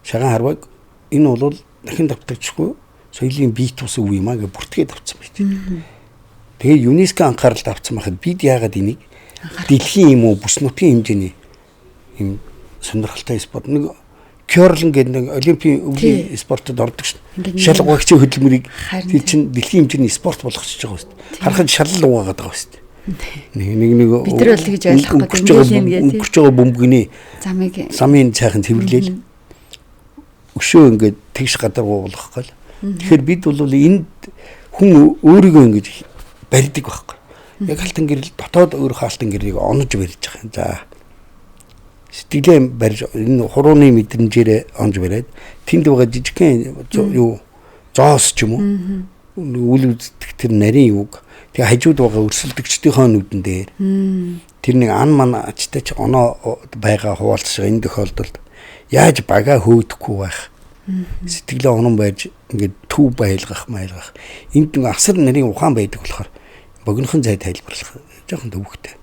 шагаан харваг энэ бол дахин давтагдчихгүй соёлын бие тус өв юм аа гэж бүртгээд авсан байж. Тэгээ ЮНЕСКО анхааралд авсан байхад бид яагаад энийг дэлхийн юм уу бүс нутгийн хэмжээний юм сонирхолтой спорт нэг кёрлинг гэдэг нэг олимпийн өвлийн спортод ордог шүү. Шал угаагчийн хөдөлмөрийг тэр чинь дэлхийн хэмжээний спорт болгочихж байгаа шүү. Харахад шалал угаагаад байгаа шүү. Нэг бид нар бол тэгж ойлгохгүй өнгөрч байгаа бөмбөгний замын цайхан цэвэрлээл өшөө ингээд тэгш гадаргуу болгохгүй. Тэгэхээр бид бол энд хүн өөрийгөө ингэж барьдаг байхгүй. Яг алтан гэрэл дотоод өөрийнхөө алтан гэрлийг онож барьж байгаа. За сэтгэлээ барьж энэ хурууны мэдрэмжээр онж бариад тэнд байгаа жижигхэн юу зоос ч юм уу үл үздэг тэр нарийн юг тэгээ хажууд байгаа өрсөлдөгчдийнхөө нүдэн дээр тэр нэг ан ман ачтай ч оноо байгаа хуваалцах энэ тохиолдолд яаж бага хөөдөхгүй байх сэтгэлээ онон байж ингээд төв байлгах энд нэг асар нарийн ухаан байдаг болохоор богинохон зай тайлбарлах жоохон төвөгтэй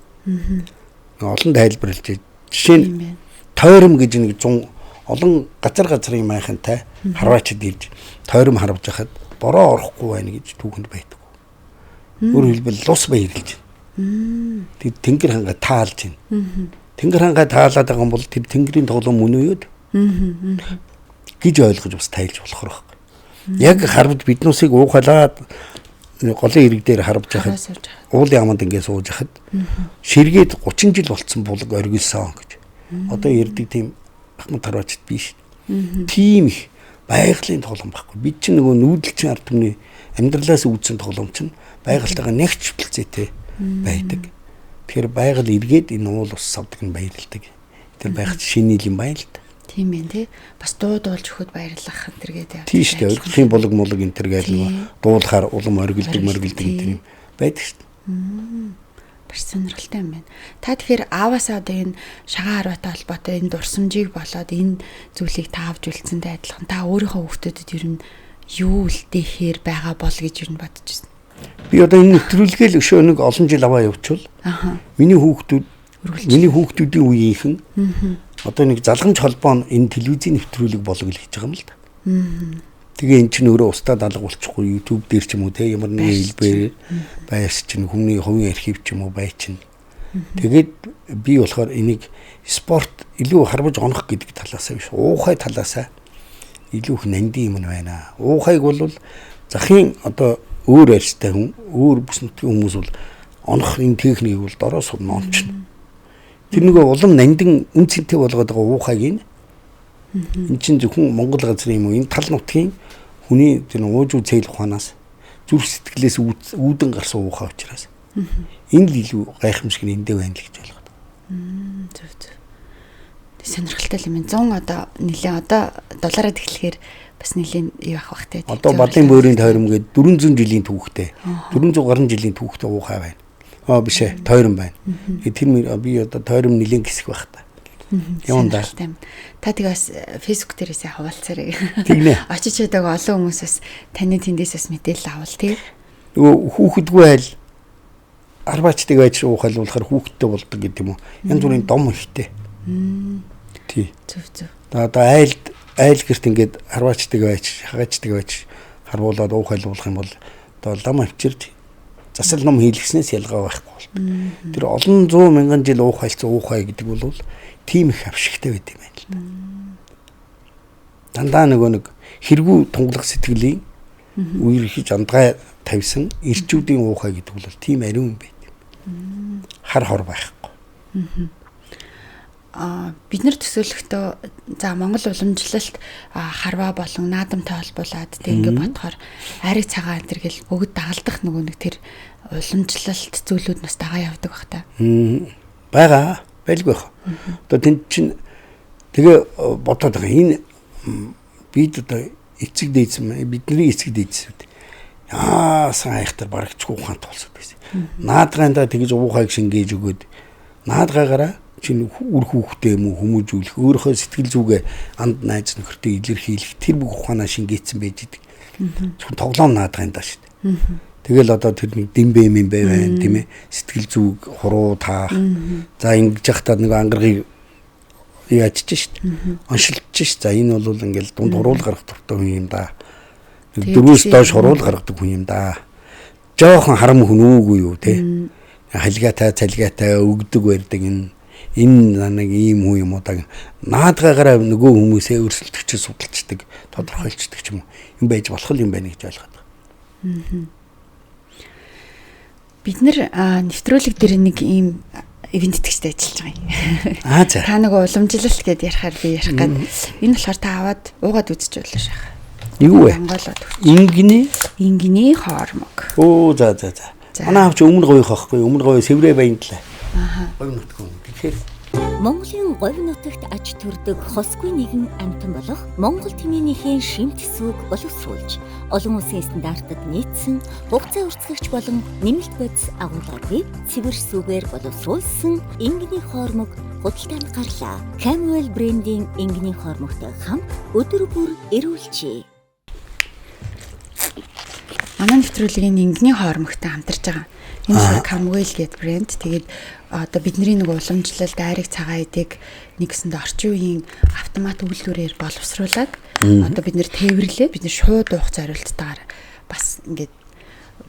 олон тайлбарлаж жишээ нь тойром гэж нэг 100 олон газрын майхантай харваачд ирж тойром харваж хахад бороо орохгүй байна гэж түүхэнд байдаг. Өөрөөр хэлбэл лус баярлж байна. Тэг тэнгэр хангаа таалж байна. Тэнгэр хангаа таалаад байгаа юм бол тэр тэнгэрийн тоглоом мөн үү гэж ойлгож бас тайлж болох байхгүй. Яг харваж биднүүсийг уухалаад голын ирэг дээр харваж хахад уулын аманд ингээд сууж хахад ширгээд 30 жил болцсон булаг оргилсон гэж. Одоо ярддаг тийм ахмад харвачд биш. Тийм их байгалийн тоглоом байхгүй. Бид чинь нөгөө нүүдэлчин ард түмний амьдралаас үүдсэн тоглоом чинь байгальтайгаа нэгч хвтэлцээтэй байдаг. Тэгэхээр байгаль эргээд энэ уул ус савдаг нь баярлдаг. Тэр байгаль шинийл юм байна л да. Тийм ээ тий. Бас дуудуулж өгөхөд баярлах энэ төргээд явдаг. Тийм шүү дээ. Өргөлийн булаг энэ төр гээл нөгөө дуулахаар улам оргилдог энэ байдаг шүү дээ. Бас сонирхолтой юм байна. Та тэгэхээр ааваасаа одоо энэ шагаан харваатай холбоотой энэ дурсамжийг болоод энэ зүйлийг та авч үлдсэнтэй адилхан та өөрийнхөө хүүхдэдэд ер нь юу үлдээхээр байгаа бол гэж ер нь бодож байна. Би одоо энэ нэвтрүүлгээл өшөө нэг олон жил аваа явуучвал миний хүүхдүүдийн үеийнхэн одоо нэг залгамж холбоо нь энэ телевизийн нэвтрүүлэг болгол хийж байгаа юм л да. Тэгээ эн чинь өөрөө устдад алга болчихгүй YouTube дээр ч юм уу те ямар нэгэн хэлбэр байс чинь хүмүүний хувийн архив ч юм уу бай чинь. Тэгээд би болохоор энийг спорт илүү харбаж онох гэдэг талаасаа биш уухай талаасаа илүү их нандин юм байна. Уухайг бол захын одоо өөр арьстай хүн өөр бүс нутгийн хүмүүс бол онох энэ техникийг бол дороо сувна ончно. Тэр нөгөө улам нандин үнцэнтэй болгоод байгаа уухайг энэ чинь зөвхөн Монгол газрын юм уу энэ тал нутгийн хүний тэр уужуу цээл ухаанаас зүрх сэтгэлээс үүдэн гарсан уухай учраас энэ л илүү гайхамшиг нэндээ байна л гэж ойлгоод. Зөв. Тэг сонирхолтой юм. 100 одоо нэлээ одоо доллараар эхлэхээр бас нэлээ юу авах бах те. Одоо Бадлын бөөрийн тойром гээд 400 жилийн түүхтэй 400 гаруй жилийн түүхтэй уухай байна. Биш ээ тойром байна. Тэр би одоо тойром нэлийн гисэх байх та. Яванда. Та тэгээс фэйсбુક дээрээсээ хаваалцаарай. Тэгнэ. Очиж байгаа олон хүмүүс бас таны тэндээс бас мэдээлэл авал тий. Нөгөө хүүхэдгүй айл арбаачдаг байж уухайлуулахаар хүүхэдтэй болдог гэдэг юм уу. Янз бүрийн дом ихтэй. Тий. Зөв. Одоо айл гэрт ингээд арбаачдаг байж, хагаачдаг байж харуулаад уухайлуулах юм бол одоо лам авчирч засал ном хийлгэснээс ялгаа байхгүй бол. Тэр олон 100 мянган жил уухайлцсан уухай гэдэг бол тийм их авшигтай байд юм байна л да. Дандаа нэг хэрэгүү тунгалах сэтгэлийн үерхэж андгаа тавьсан ирчүүдийн уухай гэдэг бол тийм ариун юм байд. Хар хор байхгүй. Бид нар төсөөлөхдөө за Монгол уламжлалт харваа болон наадамтай холбуулаад тэг ингээд бодохоор ариг цагаан энэ гэл бүгд дагалдах нөгөө нэг тэр уламжлалт зүйлүүд нас дагаа явдаг бах та. Бага байлгүй бах. Одоо тэнд чинь тэгээ бодоод байгаа энэ бид одоо эцэг дээдсэн бидний эцэг дээдсүүд сайн хайхтар барагчгүй ухаантай болсон байсан. Наадгайдаа тэгж уухайг шингээж өгөөд наадгаагаараа чинь үр хүүхдээ юм уу хүмүүжүүлэх өөрийнхөө сэтгэл зүгээ анд найз нөхөртөө илэрхийлэх тэр бүх ухаанаа шингээсэн байж идэг. Зөвхөн тоглоом наадах юм даа шүү дээ. Тэгэл одоо тэр нэг дэмбэ юм байна тийм ээ. Сэтгэл зүг хуруу таах. За ингэж яхад нэг ангаргийг яачиж шүү дээ. Оншилж шүү. За энэ бол ингээл дунд хуруул гарах дуртай хүн юм да. Дөрвөөс доош хуруул гаргадаг хүн юм да. Жохон харам хүн үгүй юу те. Халигаатай цалигаатай өгдөг барьдаг энэ нэг ийм хүн юм уу да. Наадгаагаараа нөгөө хүмүүсээ өрсөлдөгч судалцдаг, тодорхойлцдаг ч юм уу. Юм байж болох юм байна гэж ойлгоод байна. Бид нэр нэвтрүүлэг дээр нэг ийм ивент итгэжтэй ажиллаж байгаа юм. За. Та нөгөө уламжлалт гэдээ ярихаар би ярих гээд энэ болохоор та аваад уугаад үзэж болно шах. Юу вэ? Ингиний хоормог. Оо за. Манай авч өмнө говьх ахгүй өмнө говь сэврээ баяндлаа. Говь нутг юм. Тэгэхээр Монголын говь нутагт аж төрдөг хосгүй нэгэн амьтан болох Монгол тэмээнийхээ шимт сүг боловсруулж олон улсын стандартад нийцсэн хугацаа уртсгагч болон нэмэлт бодис агуулгыг цэвэр сүгээр боловсруулсан ингиний хоормог худалдаанд гарлаа. Camwell брендийн ингиний хоормогтой хамт өдөр бүр эрүүлжээ. Манай нэвтрүүлгийн ингиний хоормогтой хамтарч байгаа. Энэ шиг Camwell гэдэг брэнд. Тэгээд одоо бидний нэг уламжлалт айрыг цагаан эдэг нэгсэнд орчин үеийн автомат үйлдвэрээр боловсруулад одоо бид нэр тээвэрлээ. Бид нэр шууд уух зорилттойгоор бас ингээд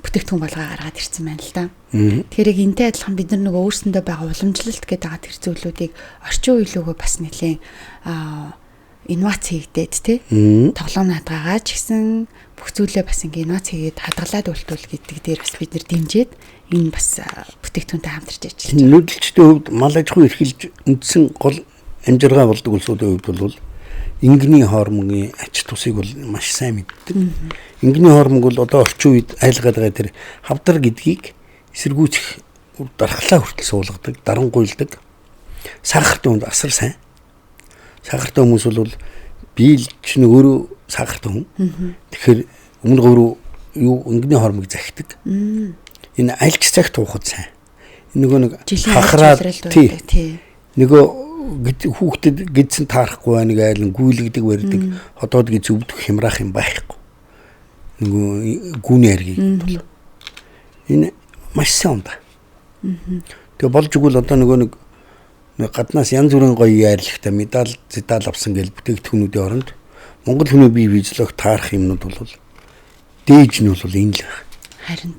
бүтээгдэхүүн болгоо гаргаад ирсэн байна л да. Тэгэхээр яг энтэй адилхан бид нар нөгөө өөрсөндөө байгаа уламжлалт гэдэг байгаа тэр зүйлүүдийг орчин үеийнхөө бас нэлийн инновац хийгдээд тий. Тоглоом наадгаагаа ч гэсэн бүх зүйлээ бас ингээ инновац хийгээд хадгалаад үлдүүл гэдэг дээр бас бид нэр дэмжиж энэ бас бүтээгдэхүүнтэй хамтарч ажиллаж байна. Нүүдэлчдийн хувьд мал аж ахуй эрхэлж үндсэн гол амжиргаа болдог улсуудын хувьд бол ингиний хоормогийн ач тусыг бол маш сайн мэддэг. Ингиний хоормог бол одоо орчин үед айлгаад байгаа тэр хавдар гэдгийг эсэргүүцэх дархлаа хүртэл суулгадаг, дарангуйлдаг. Сахартай хүнд асар сайн. Сахартай хүмүүс бол биелж нэг өөрөө сахартай хүн. Тэгэхээр өмнө говь юу ингиний хоормог захидаг. Энэ альч цагт уухад сайн. Нөгөө нэг хахраад тий. Нөгөө хүүхдэд гэдсэн таарахгүй байх нэг айлан гүйлгдэг барьдаг хотоод гэж өвдөх хямраах юм байхгүй. Нөгөө гүний аргийг бол энэ маш сайн да. Тэгээ болж игэл одоо нөгөө нэг гаднаас янз бүрийн гоё ярилхтай медаль зэдал авсан гэл бүтээгдэхүүнүүдийн оронд Монгол хүний бие биелэх таарах юмнууд бол дээж нь бол энэ л байна. Харин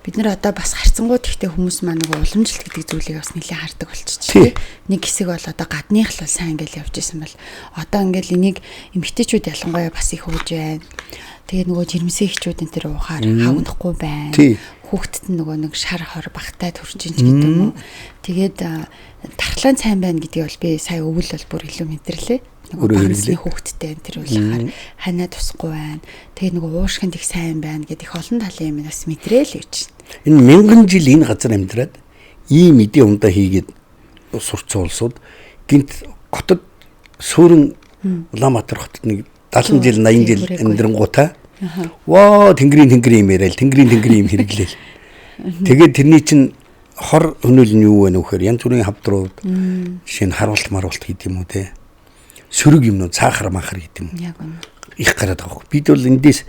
бид нар одоо бас харцангуй тэгтээ хүмүүс маань нөгөө уламжлалт гэдэг зүйлийг бас нэлээд хардаг болчихчих. Нэг хэсэг бол одоо гадных л сайн ингээл явж исэн бол одоо ингээл энийг эмэгтэйчүүд ялангуяа бас их ууж байна. Тэгээ нөгөө жирэмсэн эхчүүдийн тэр уухаар хавнахгүй байна. Хүүхдэд нь нөгөө нэг шар хор багтай төрж ин ч гэдэг юм уу. Тэгээд тархлаа сайн байна гэдгийг бол би сая өвөл бол бүр илүү мэдэрлээ. Өөрөө хүүхдтэй тэр үлэхээр ханаа тусахгүй байна. Тэгээ нөгөө уушгинд их сайн байна гэдэг их олон талын юм бас мэдрээл гэж. Энэ мянган жил энэ газар амьдраад ийм эдийн ундаа хийгээд сурцсан улсууд гинт хотод суурин Улаанбаатар хотод нэг 70 жил 80 жил амьдрангуудаа ваа тэнгэрийн юм яриад тэнгэрийн юм хэрэглээл. Тэгээд тэрний чинь хор хөнөөл нь юу вэ нөхөр янз бүрийн хавдрууд жишээ нь харуулт маруулт гэдэг юм уу те. Сөрөг юмнууд цаахар махар гэдэг юм. Яг үнэ. Их гараад байгаа хөө. Бид бол эндээс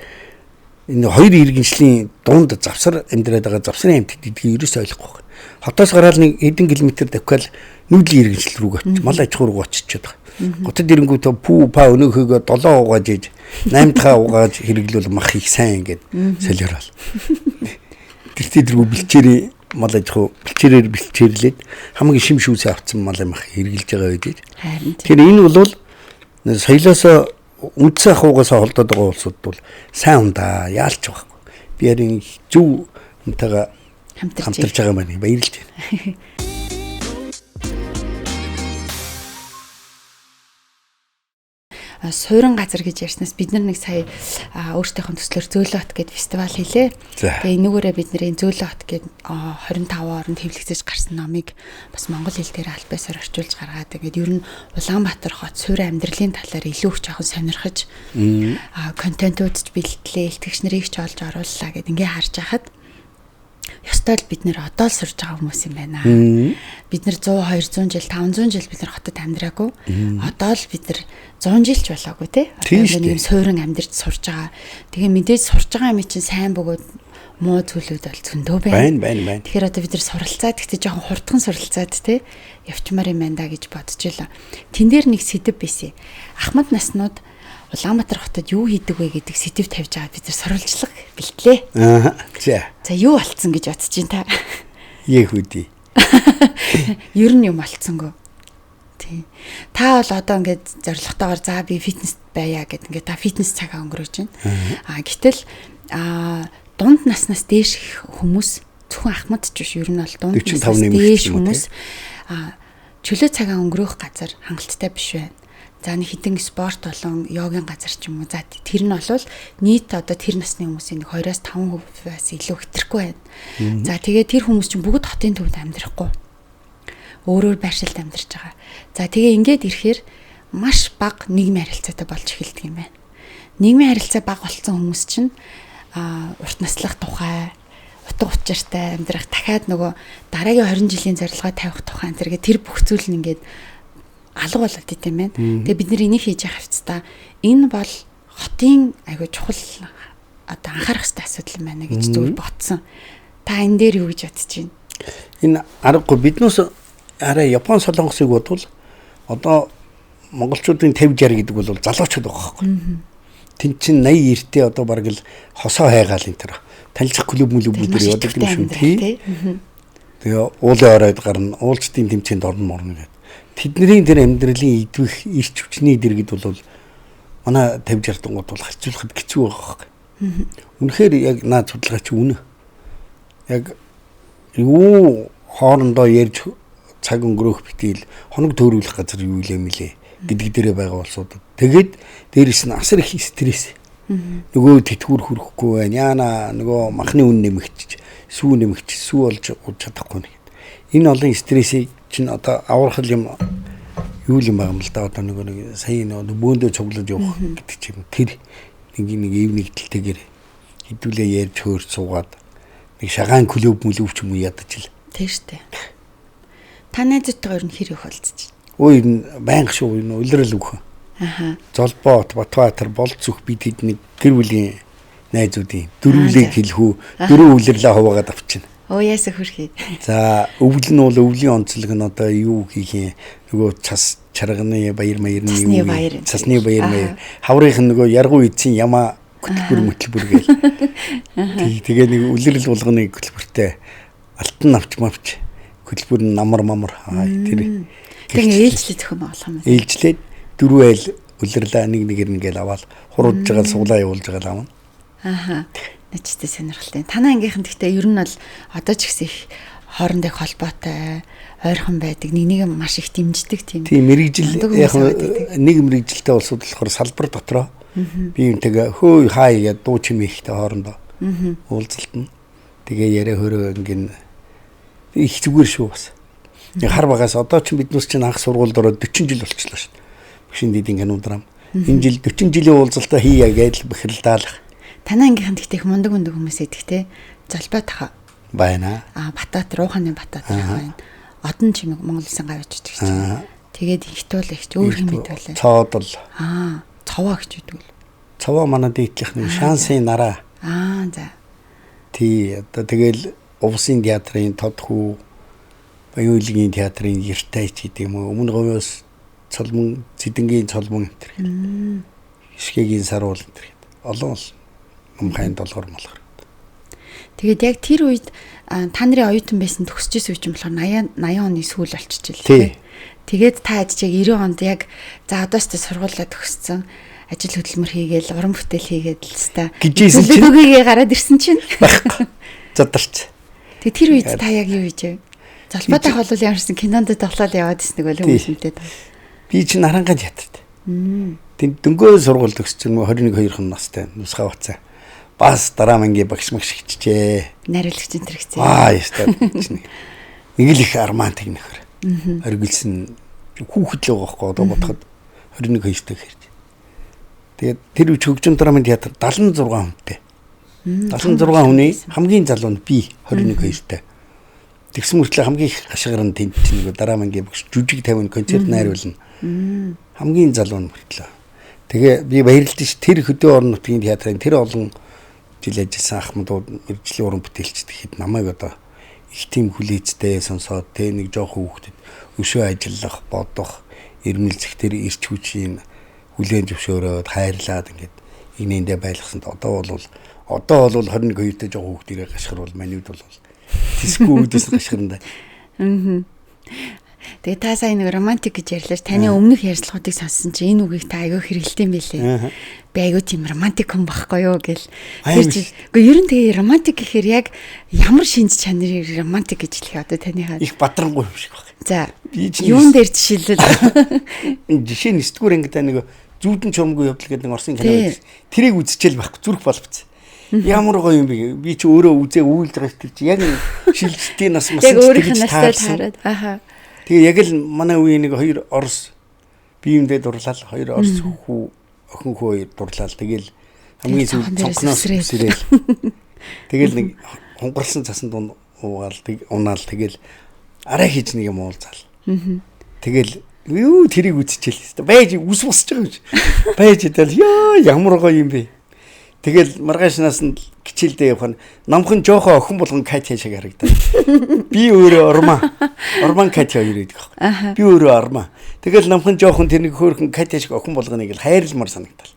энэ хоёр иргэншлийн дунд завсар амьдраад байгаа завсрын амьтад гэдгийг ерөөсөй ойлгохгүй. Хотоос гараад нэг хэдэн километр давхиал нүүдлийн иргэншил рүү очиж мал аж ахуй руу очичод байгаа. Хотод ирэнгүүт пүү па өнөөхөөгөө 7 угааж иж 8 дахь угааж хэрэглүүл мах их сайн ингээд солиорол. Тэртээ бэлчээрээ мал аж ахуй бэлчээрээр бэлчээрлээд хамгийн шим шүүсээ авцсан мал мах хэрэглэж байгаа үед. Тэгэхээр энэ бол соёлоос үндсэн ахуйгаас холдоод байгаа улсууд бол сайн ундаа яалч байхгүй. Би харин зөв юмтайгаа хамтарч байгаа маань баярлж байна. Суурин газар гэж ярьснаас бид нар нэг сая өөрсдийнхөө төслөөр Зөөлөн хот гэдэг фестивал хийлээ. Тэгээ энүүгээрээ бид нэр Зөөлөн хот гэдэг 25 оронд хэвлэгдэж гарсан номыг бас монгол хэл дээр альбаасаар орчуулж гаргаад тэгээд ер нь Улаанбаатар хот суурин амьдралын талаар илүү их жоохон сонирхож контентууд ч бэлтлээ, илтгэгч нарыг ч олж орууллаа гэд ингээ харж байхад Ёстой л бид нэр одоо л сурж байгаа хүмүүс юм байна. Бид нэр 100, 200 жил, 500 жил бид нар хотод амьдраагүй. Одоо л бид нар 100 жилч болоогүй тий. Одоо нэг юм суурин амьдарч сурж байгаа. Тэгээ мэдээж сурж байгаа юм чинь сайн бөгөөд муу зүйлүүд бол зөндөө байна. Тэгэхээр одоо бид нар суралцаад гэхдээ жоохон хурдхан суралцаад тий явчмаар юм байна да гэж бодож илаа. Тэн дээр нэг сэдв байсан. Ахмад наснууд Улаанбаатар хотод юу хийдэг вэ гэдэг сэдв тавьж байгаа бид нар сурвалжлага бэлтлээ. За юу болцсон гэж бодож байна та? Яхүди. Ер нь юм болцсонгүй. Тий. Та бол одоо ингээд зорилготойгоор за би фитнест байя гэд ингээд та фитнес цагаа өнгөрөөж байна. Гэтэл дунд наснаас дээш хүмүүс зөвхөн ахмад ч биш ер нь бол дунд наснаас дээш хүмүүс чөлөө цагаа өнгөрөөх газар хангалттай биш байна. За нэг хитэн спорт болон йогийн газар ч юм уу. За тэр нь бол нийт одоо тэр насны хүмүүсийн 2-5%-аас илүү хэтрэхгүй байна. За тэгээ тэр хүмүүс чинь бүгд хотын төвд амьдрахгүй. Өөрөөр байршилд амьдарч байгаа. За тэгээ ингээд ирэхээр маш бага нийгмийн харилцаатай болж эхэлдэг юм байна. Нийгмийн харилцаа бага болсон хүмүүс чинь урт наслах тухай, утга учиртай амьдрах, дахиад нөгөө дараагийн 20 жилийн зорилгоо тавих тухай зэрэг тэр бүх зүйл нь ингээд алга болоод идэм байна. Тэгээ бид нэр энийг хийж явах хэвчээ. Энэ бол хотын айгүй чухал одоо анхаарах хэрэгтэй асуудал юм байна гэж зөв ботсон. Та энэ дээр юу гэж бодож байна? Энэ аргагүй биднээс арай Япон солонгосыг бодвол одоо монголчуудын 50-60 гэдэг бол залуучууд байгаа байхгүй. Тэн чин 80 90-тэй одоо бараг л хосоо хайгаал энэ төр. Танилцах клуб мөлөбүүдээр явдаг юм шүү тий. Тэгээ уулын оройд гарна, уулзтын тэмцээнд орно гэдэг. Тэдний тэр амьдралын идвэх ирч хүчний дэргэд бол манай 50 60 дунгууд бол харьцуулахад хэцүү байгаа байхгүй. Үнэхээр яг наад судалгаа чи үнэ. Яг юу хоорондоо ярьж цаг өнгөрөөх битэл хоног төөрүүлэх газар юу юм лээ гэдэг дээрээ байгаа улсуудад. Тэгээд дээрэс нь асар их стресс. Нөгөө тэтгүүр хүрэхгүй байна. Яана нөгөө махны үн нэмэгч, сүү болж чадахгүй нэг. Энэ олон стрессийг чинь одоо аврахал юм юу юм байгаа юм л да. Одоо нэг сая нөгөө бөөндөө цуглаж явах гэдэг чинь тэр нэг эвнэгдэлтэйгээр хэдүүлээ ярьж хөөрч суугаад нэг шагаан клуб мөлөвч юм ядаж л. Тийм штэ. Та найзтайгаа ер нь хэр их болцож? Ой байнга шүү энэ улирал өгөх. Золбоот, Батбаатар, Болцөх бид хэдний гэр бүлийн найзуудын дөрвөлийг хэлхүү, дөрөв улирлаа хуваагаад авчихна. Яасаа хөрхий. За өвөл нь бол өвлийн онцлог нь одоо юу хийх юм? Нөгөө цас чарганы баяр маярны юу? Цасны баяр маяр. Хаврынх нь нөгөө яргуу эцсийн ямаа хөтөлбөр гээл. Тэгээ нэг улирал болгоны хөтөлбөртэй алтан авч хөтөлбөр нь намар тэр. Тэгээ ээлжлээ зөвхөн болох юм. Ээлжлээд дөрөв айл улирлаа нэгээр ингээл аваад хуруудж байгаа суглаа явуулж байгаа юм. Нэчтэй сонирхолтой. Танай ангийнхан гэхдээ ер нь бол одоо ч гэсэн их хоорондоо холбоотой, ойрхон байдаг. Нэг маш их дэмждэг тийм. Тийм мэрэгжил яг нэг мэрэгжилтэй улсууд болохоор салбар дотроо би юмтэйгээ хөөй хаяа дуу чимээхтэй хоорондоо уулзалтна. Тэгээ яриа хөрөө ингэн их зүгээр шүү бас. Хар багаас одоо ч биднээс чинь анх сургуульд ороод 40 жил болчихлоо шүү. Бишин дидийн канудрам. Энэ жил 40 жилийн уулзалтаа хийя гэж бэхэл даалах. Танай ангийнхан гэхдээ их мундаг хүмүүс эдэг те. Золбой тахаа байна. Батбаатар, Ууханы Батбаатар байна. Одон чимэг Монгол Улсын гавьч гэж байна. Тэгээд ихтүүл ихч өөр юм хэдүүлээ. Цоодол. Цовоо гэж үдвэл. Цовоо манай дийтлэх нэг шансын нараа. За. Тий одоо тэгэл Увсын театрын Тодхүү Баяуулгийн театрын Ертай ч гэдэг юм уу. Өмнө говьос цолмон, Зэдэнгийн цолмон энэ төр. Ишгэгийн саруул энэ төр. Олон мумхайн долгор молгор. Тэгээд яг тэр үед та нарын оюутан байсан төгсөж байсан үе чинь болохоор 80 оны сүүл болчихжээ. Тэгээд та ажиж яг 90 онд яг за одоос тэ сургуулаа төгссөн. Ажил хөдөлмөр хийгээл, уран бүтээл хийгээд л хэвээр. Гэжсэн чинь өгөөгээ гараад ирсэн чинь. Задарч. Тэгээд тэр үед та яг юу хийж вэ? Залбаатай холол ямарсан кинонд тоглоод яваад ирсэн нэг хүмүүс мэдээд. Би чинь Нарангаан театрт. Тэнд дөнгөө сургууль төгссөн 21 2 настай нусгаа бацаа. Бас дараа мангийн багш магш хичжээ. Нариулагч энэ хэрэгцээ. Ястаа чинь. Нэг л их арман техникэр. Оргилсан хүүхэд л байгаа байхгүй одоо бодоход 21 2 дэх хэрэг. Тэгээд тэр үе хөгжим драмын театр 76 хүнтэй. 76 хүний хамгийн залуу нь би 21 2-тай. Тэгсэн мөртлөө хамгийн их гашгарн тэнд нэг дараа мангийн бүгд жүжиг 50 концерт найруулна. Хамгийн залуу нь мөртлөө. Тэгээ би баярлалт ш тэр хөдөө орон нутгийн театрын тэр олон жил ажилласан ахмадууд мэргэжлийн уран бүтээлчд гэхэд намайг одоо их тийм хүлээцтэй сонсоод тэ нэг жоохон хүүхдэд өшөө ажиллах, бодох, ирмэлзэх тэр ирч хүчийн хүлээн зөвшөөрөөд хайрлаад ингээд инээндээ байлгасанд одоо бол 21 2-тэй жоохон хүүхдэрээ гашгирвал манайд бол тисгүй үүдээс гашгирна да. Тэгээ та сайн нэг романтик гэж ярьлаа. Таны өмнөх ярилцлагуудыг сонссон чинь энэ үгийг та аягүй хэрэгэлдэм байлээ. Би аягүй тийм романтик хүн байхгүй юу гэл. Тэр чинь үгүй ер нь тэгээ романтик гэхээр яг ямар шинж чанарыг романтик гэж хэлэх одоо таныхаа их бадрангуй юм шиг байна. За юун дээр жишээлбэл жишээ нь 9-р ангид нэг зүудэн чомгүй явдал гэдэг нэг Оросын кино байдаг. Тэрийг үзчихэл байхгүй зүрх боловц. Ямар гоё юм бэ? Би чи өөрөө үзээ үйлдэж байгаа тэр чи яг шилжилтийн нас мас тэгж таарсан. Аха. Тэгээ яг л манай үеийн нэг хоёр Орос биемдээ дурлал, хоёр Орос охин хүү дурлал. Тэгэл хамгийн сүүл цонхноос үсрээл. Тэгэл нэг хонгарсан цасан дунд уугаал унаал тэгэл арай хийж нэг юм уулзаал. Тэгэл юу тэрийг үзчихэл. Байж ус босч байгаа юм чи. Байж тэгэл ёо ямар гоё юм бэ? Тэгэл маргаашнаас нь гिचэлдээ явах нь намхан жоохоо охин болгон Катя шиг харагдав. Би өөрөө Орман Катя хоёр гэдэг аах. Би өөрөө Орман. Тэгэл намхан жоохон тэр нэг хөөрхөн Катя шиг охин болгоныг л хайрламар санагдал.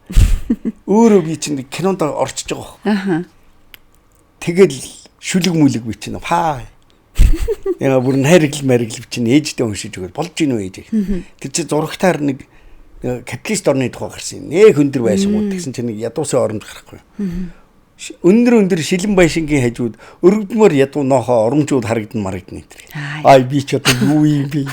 Өөрөө би чинь кинонд орчиж байгаа аах. Тэгэл шүлэг мүлэг би чинь фаа. Яа бүр хайргал чинь ээжтэй уншиж өгöd болж гинөө ээж. Тэр чинь зурагтаар нэг капиталист орны тухай гарсан. Нээ хөндөр байшингууд гэсэн чинь нэг ядуусын оромж гарахгүй. Өндөр шилэн байшингийн хажууд өргөдмөр ядуу ноохоо оромжууд харагдана нэтэр. Ай би ч одоо юу юм бэ?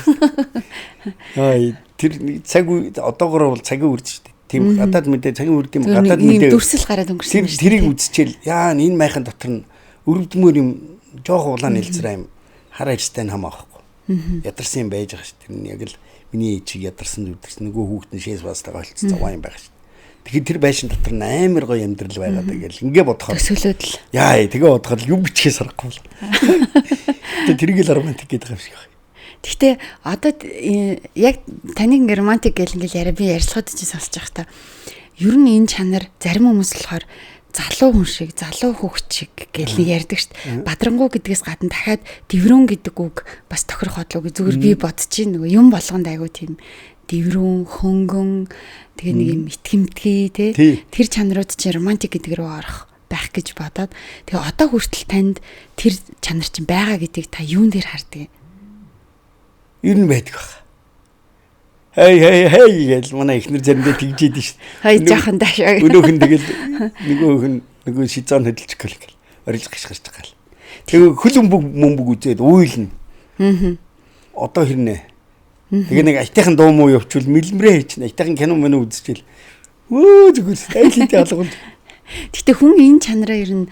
Ай тэр цаг одоогоор бол цагийн үрж штэ. Тийм гадаад мэдээ цагийн үрд юм гадаад мэдээ дүрсэл гараад өнгөрсөн. Тэрийг үзчихэл яа энэ майхан дотор нь өргөдмөр юм жоох улаан нэлцраа юм хараа ирстэй хам аахгүй. Ядарсан юм байж байгаа штэ. Тэр нь яг л миний ээжийг ядарсан зүдэрсэн нөгөө хүүхэд нь шээс бастайгаа олцсон заваа юм байгаа шүү. Тэгэхээр тэр байшин дотор нь амар гоё амьдрал байгаад тэгэл ингээ бодохоор төсөөлөдөл. Яа тэгээ бодохоор юм бичгээс аргагүй л. Тэгээ тэрийг л романтик гэдэг юм шиг байна. Гэхдээ одоо яг таныг ингээ романтик гэл ингээл яриа би ярилцлагад чинь сонсож байх та. Ер нь энэ чанар зарим хүмүүс болохоор залуу хүн шиг, залуу хүүхэд шиг гэл нэг ярьдаг шүү дээ. Бадрангуй гэдгээс гадна дахиад дэврүүн гэдэг үг бас тохирох бодлоо гэж зүгээр би бодож чинь нөгөө юм болгонд айгу тийм дэврүүн, хөнгөн тэгээ нэг юм итгэмтгий тий. Тэр чанарууд чинь романтик гэдэг рүү орох байх гэж бодоод тэгээ одоо хүртэл танд тэр чанар чинь байгаа гэдгийг та юун дээр харддаг юм? Ер нь байдаг баг. Хей гэж манай ихнэр заримдаа тэгжээд шүү. Хай жоохон даашаа. Өнөөхөн тэгэл нөгөө шизон хөдөлчих гэл орилж гашгаж байгаа л. Тэгээ хөл өмбөг үзээд уйлна. Одоо хэрнээ. Тэгээ нэг айтайхан дуу муу явуучвал мэлмрээ хийчихнэ. Айтайхан кино мөн үзчихэл. Өө зүгээр айлттай алгуул. Гэтэ хүн энэ чанараа ер нь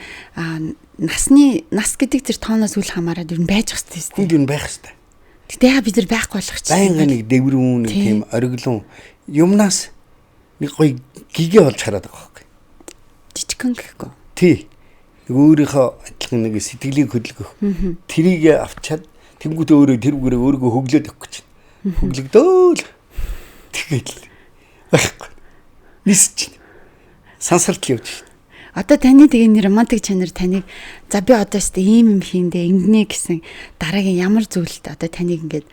нас гэдэг тэр тооноос үл хамааран ер нь байж хэвчтэй шүү. Хүн ер нь байх хэвчтэй. Гэтэ яа бид нар байхгүй болох чинь. Байнга нэг дэврүүн нэг тийм ориглон юмнаас нэг гоё гигээ болж хараад байгаа байхгүй. Жижигхэн гэхгүй. Тий. Нэг өөрийнхөө адилхан нэг сэтгэлийг хөдөлгөх. Тэрийг авчаад тэнгуүт өөрөө тэр үгээрээ өөрийгөө хөглөөд өгөх гэж. Хөглөгдөөл. Тэгээд л байхгүй. Нисч. Сансарт л явж шин. Одоо таны тэгээ романтик чанар таныг за би одоо өстэй ийм юм хийндэ ингэнэ гэсэн дараагийн ямар зүйлд одоо таныг ингээд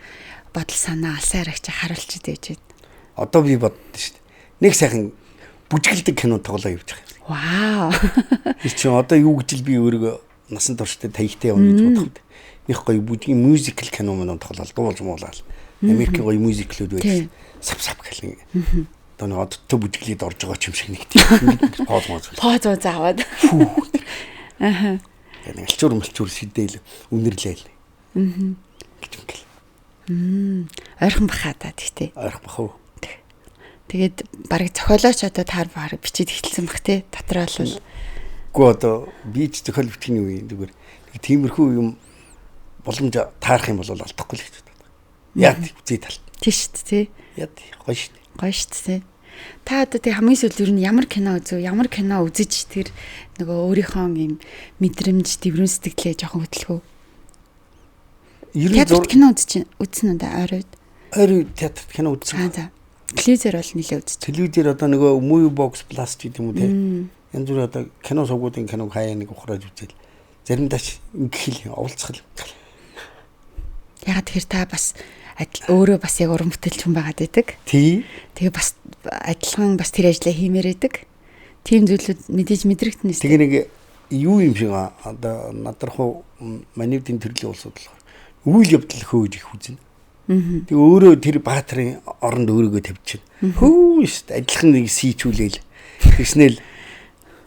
бодол санаа алсын харагч харуулж идэж байна. Одоо би боддоо шүү дээ. Нэг сайхан бүжгэлдэг кино тоглоо явж байгаа юм. Вау. Чи одоо юу гэж би өөрийгөө насан туршдаа таягтай явна гэж бодох үү. Их гоё бүжгийн мюзикл кино мөн тоглол дуулж муулаад. Америкийн гоё мюзиклүүд байдаг. Сав гэх юм. Таны одтой бүжиглээд орж байгаа юм шиг нэг тийм пауз заавад. Аха. Яг алчуур шидээл үнэрлээл. Гэж юм гэл. Ойрхон бахаа та тэгтээ. Ойрхон бах уу. Тэгээд барыг зохиолооч одоо таар барыг бичиж эхэлсэн бах те. Дотроо л. Гү одоо би ч зохиол бичгийн үе зүгээр тиймэрхүү юм боломж таарах юм бол алдахгүй л гэж боддог. Яг үзээ талт. Тийш үү те. Яг гоё шүү дээ. Гоё шүү дээ. Та одоо тэг хамгийн сүүлд ер нь ямар кино үзэж тэр нөгөө өөрийнхөө юм мэдрэмж, дэврэн сэтгэлээ жоохон хөдөлгөө. Театрт кино үзсэн үү ойроо? Ойроо театрт кино үзсэн. За. Телевизээр бол нэлээ үзсэн. Телевизээр одоо нөгөө Movie Box Plus гэдэг юм уу те. Янз бүр одоо кино сувгуудын киног хаяа нэг ухраад үзэл. Заримдаа ч ингэхэл оволцох л. Ягаад тэгэхээр та бас өөрөө бас яг уран бүтээлч хүн байгаад байдаг. Тий. Тэгээ бас адилхан бас тэр ажлаа хиймээр байдаг. Тийм зүйлүүд мэдээж мэдрэгдэнэ. Тэгээ нэг юу юм шиг одоо надрахуу маневдын төрлийн улсууд болохоор үйл явдал хөөж их үзэн. Тэгээ өөрөө тэр баатрын оронд өөрийгөө тавьчихна. Хөө шүү дээ адилхан нэг сийчүүлээл. Тэгснээл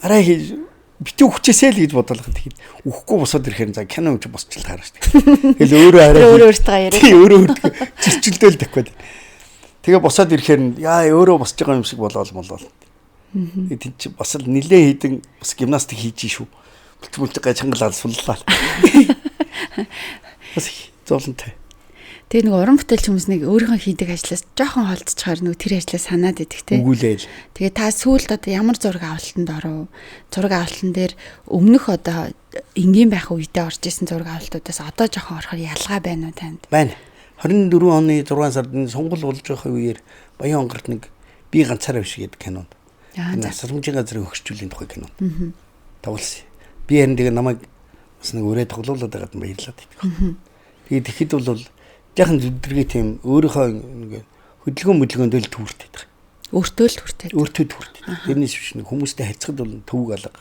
арай хийж битүү хүчээсээ л гэж бодлоо. Тэгэхэд үхэхгүй босоод ирэхээр за кино гэж босч л таараш. Тэгэл өөрөө арай өөртөө яриа. Тий өөрөө зөрчилдөөл тахвал. Тэгээ босоод ирэхээр яа өөрөө босч байгаа юм шиг болоод. Тэгээд чи бас л нилээ хийдэн бас гимнастик хийж шүү. Бүлчмүлчгээ чангалаад суллаа. Бас зовлонтой. Тэгээ нэг уран бүтээлч хүмүүс нэг өөрийнхөө хийдэг ажлаас жоохон холдчихоор нэг тэр ажлаа санаад идэх те. Үгүүлээл. Тэгээ та сүүлд одоо ямар зураг авалтанд оров? Зураг авалтан дээр өмнөх одоо энгийн байх үедээ орж исэн зураг авалтуудаас одоо жоохон орохоор ялгаа байна уу танд? Байна. 24 оны 6 сард сонгол болж байгаа үеэр Баян онгорт нэг би ганцаараа биш гэдэг кинонд. Энэ асрамжийн газрын хөгжүүллийн тухай кино. Тоглосон. Би харин тэгээ намайг бас нэг өрөө тоглоулаад байгаад баярлаад байдаг. Тэгээд тэгэхэд бол яхан зүдэргээ тийм өөрийнхөө нэг хөдөлгөөн дээл түүртэй байдаг. Өөртөө л түүртэй. Өөртөө түүртэй. Тэрнээс биш нэг хүмүүстэй харьцахад бол төвөг алга.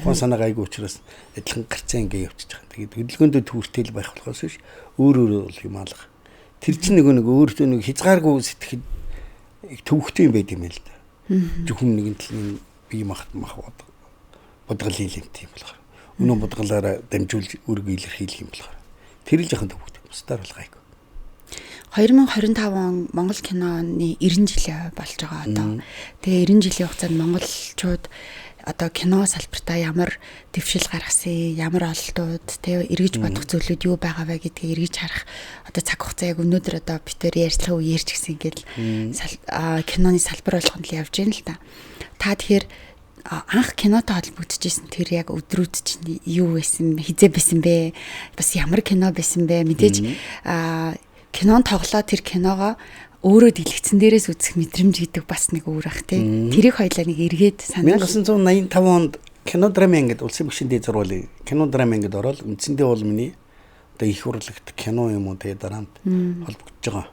Хон санаа гайгүй учраас адилхан гарцаа ингэ явчихж байгаа. Тэгээд хөдөлгөөндөө түүртэй л байх болохоос биш өөр бол юм алга. Тэр чинь нэг өөртөө нэг хязгааргүй сэтгэхэд төвөгтэй юм байд юм л да. Зөвхөн нэгэн талын бие мах бодгол юм тийм болохоор. Өнөө бодголаараа дамжуулж өөрийгөө илэрхийлэх юм болохоор. Тэр л жоохон төвөгтэй. Бусдаар бол гайгүй. 2025 он Монгол киноны 90 жилийн болж байгаа одоо. Тэгээ 90 жилийн хугацаанд монголчууд одоо кино салбартаа ямар дэвшил гаргасан, ямар ололтууд, тэгээ эргэж бодох зүйлүүд юу байгаа вэ гэдгийг эргэж харах одоо цаг хугацаа яг өнөөдөр одоо бид тээр ярьцлага уу ярьж гисэн ингээл киноны салбар болгонд л явж байна л та. Та тэгэхээр анх кинотой холбогдчихсэн тэр яг өдрүүд чинь юу байсан, хизээ байсан бэ? Бас ямар кино байсан бэ? Мэдээж кинон тоглоо тэр киногоо өөрөө дэлгэцэн дээрээс үзэх мэдрэмж гэдэг бас нэг өөр ах тий. Тэрийг хоёлаа нэг эргээд санаа. 1985 онд кино драма ангид улсын багшийн дээд сургуулийн кино драма ангид ороод үндсэндээ бол миний одоо их урлагт кино юм уу тэгээ дараамд холбогдож байгаа.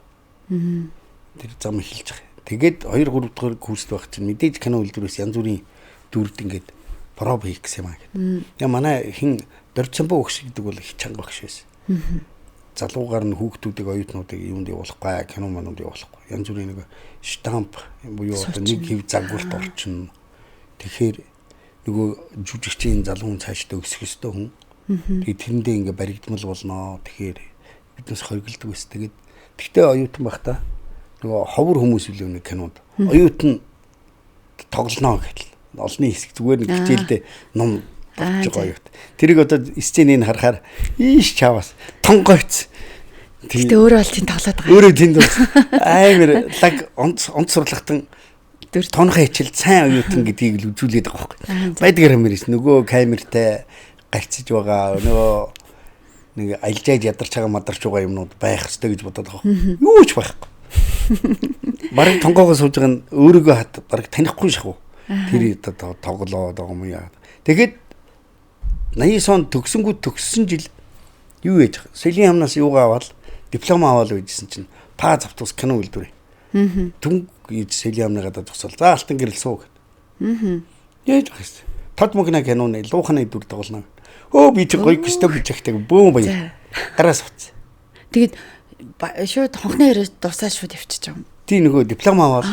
Тэр зам эхэлж байгаа. Тэгээд 2 3 дахь курст байх чинь мэдээж кино үйлдвэрээс янз бүрийн дүрд ингээд проб хийх гэсэн юм аа гэдэг. Яа манай хин Дорцомбо өгш гэдэг бол их чанга багш байсан. Залуугаар нь хүүхдүүдийг оюутнуудыг юунд явуулахгүй, кино манууд явуулахгүй. Янз бүрийн нэг штамп буюу одоо нэг хэв загварт орчин. Тэгэхээр нөгөө жүжигчийн залуу цаашдаа өсөх ёстой хүн. Тэгээд тэрэндээ ингээ баригдмал болноо. Тэгэхээр биднээс хоригддаг байсан. Тэгээд тэгтээ оюутан байхдаа нөгөө ховор хүмүүс үлээ нэг кинонд. Оюутан тоглоно гэхэл олны хэсэг зүгээр нэг хичээлдээ ном болж байгаа юу. Тэрийг одоо сценыг харахаар ийш чаваас тонгойц. Тэгтээ өөрөө бол тийм тоглоод байгаа. Өөрөө тийм амар лаг онц сурлагтан тонхоо хичээл сайн оюутан гэдгийг л үзүүлээд байгаа байхгүй. Байдаг юм ирсэн нөгөө камертай гарцж байгаа нөгөө нэг альжааж ядарч байгаа мадарч байгаа юмнууд байх ёстой гэж бодоод байгаа. Юу ч байхгүй. Бараг тонгоогоо сууж байгаа нь өөрийгөө хат бараг танихгүй шахав. Тэр тоглоод байгаа юм яа. Тэгэхэд 89 он төгссөн жил юу яаж Сэлийн хамнаас юугаа аваад диплом аваад байжсэн чинь па завтус кино үйлдвэр. Түн гэж Сэлийн хамнаа гадаа зогсоол. За алтан гэрэл суу гэд. Яаж гэсэн. Тод мөгнө киноны лууханы дүр тоглоно. Өө би чи гоё кстоб хийчихтэй бөөм баяа. Гараас уц. Тэгээд шууд хонхны өрөөс дусаа шууд явчихж байгаа юм. Тий нөгөө диплом аваад.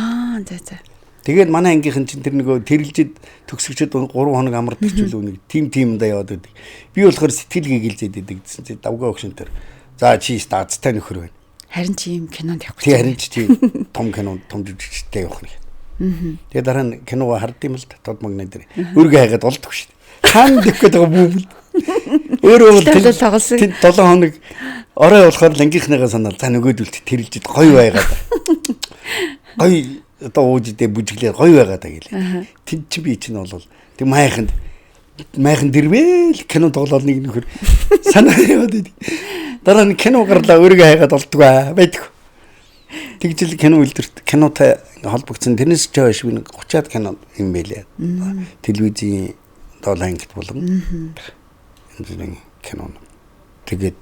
За. Тэгээд манай ангийнхан чинь тэр нөгөө тэрэлжид төгсөгчд 3 хоног амраад ирчихвэл нэг тимдаа яваад байдаг. Би болохоор сэтгэл гэгээлзээд байдаг гэсэн чинь давгаа өгшөн тэр. За чи стаацтай нөхөр байна. Харин чи юм кинонд явах гэж. Тий харин чи тийм том кинонд том жүжигчтэй явах нэг. Тэгээд дараа нь киногоо хардсан юм л тод магнаа дээр. Өргө хайгаад олдох шүү дээ. Хаан дэвгээд байгаа бүүмэл. Өөрөө тоглосон. 7 хоног орой болохоор ангийнхныгаа санаал за нөгөөдөлт тэрэлжид гоё байгаад. Гоё одоо ууж идэ бүжиглээ гоё байгаа даа гэлээ. Тэнд чи би чинь бол тэг майханд дэрвэл кино тоглоал нэг нөхөр санаа яваад идэв. Дараа нь кино гарлаа өөрийгөө хайгаад олдгоо байдаг. Тэгжил кино үлдэрт кинотой холбогдсон тэрнээс ч хойш би 30-аад кино юм байлээ. Телевизийн доолангт болон энэ кино. Тэгээд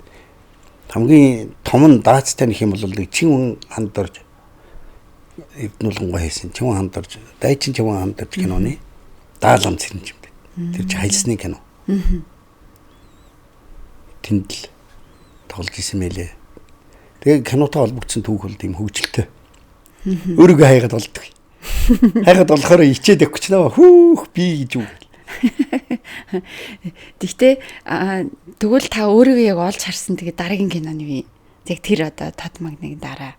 хамгийн том нь даацтай нөх юм бол чин ханд орж эвднүүлгэн хийсэн чин ханд орж дайчин чин ханд орж киноны даалам зэрэг юм бэ. Тэр чи хайлсны кино. Тэнд л тоглож исэн мэлээ. Тэгээ кинотой холбогдсон түүх бол тийм хөвгөлтэй. Өөрийгөө хайгаад олддог. Хайгаад болохоор ичээд өгч наа хүүх би гэж үг. Тэгтээ тэгвэл та өөрийгөө яг олж харсан тэгээ дараагийн киноны юу? Яг тэр одоо тод магныг дараа.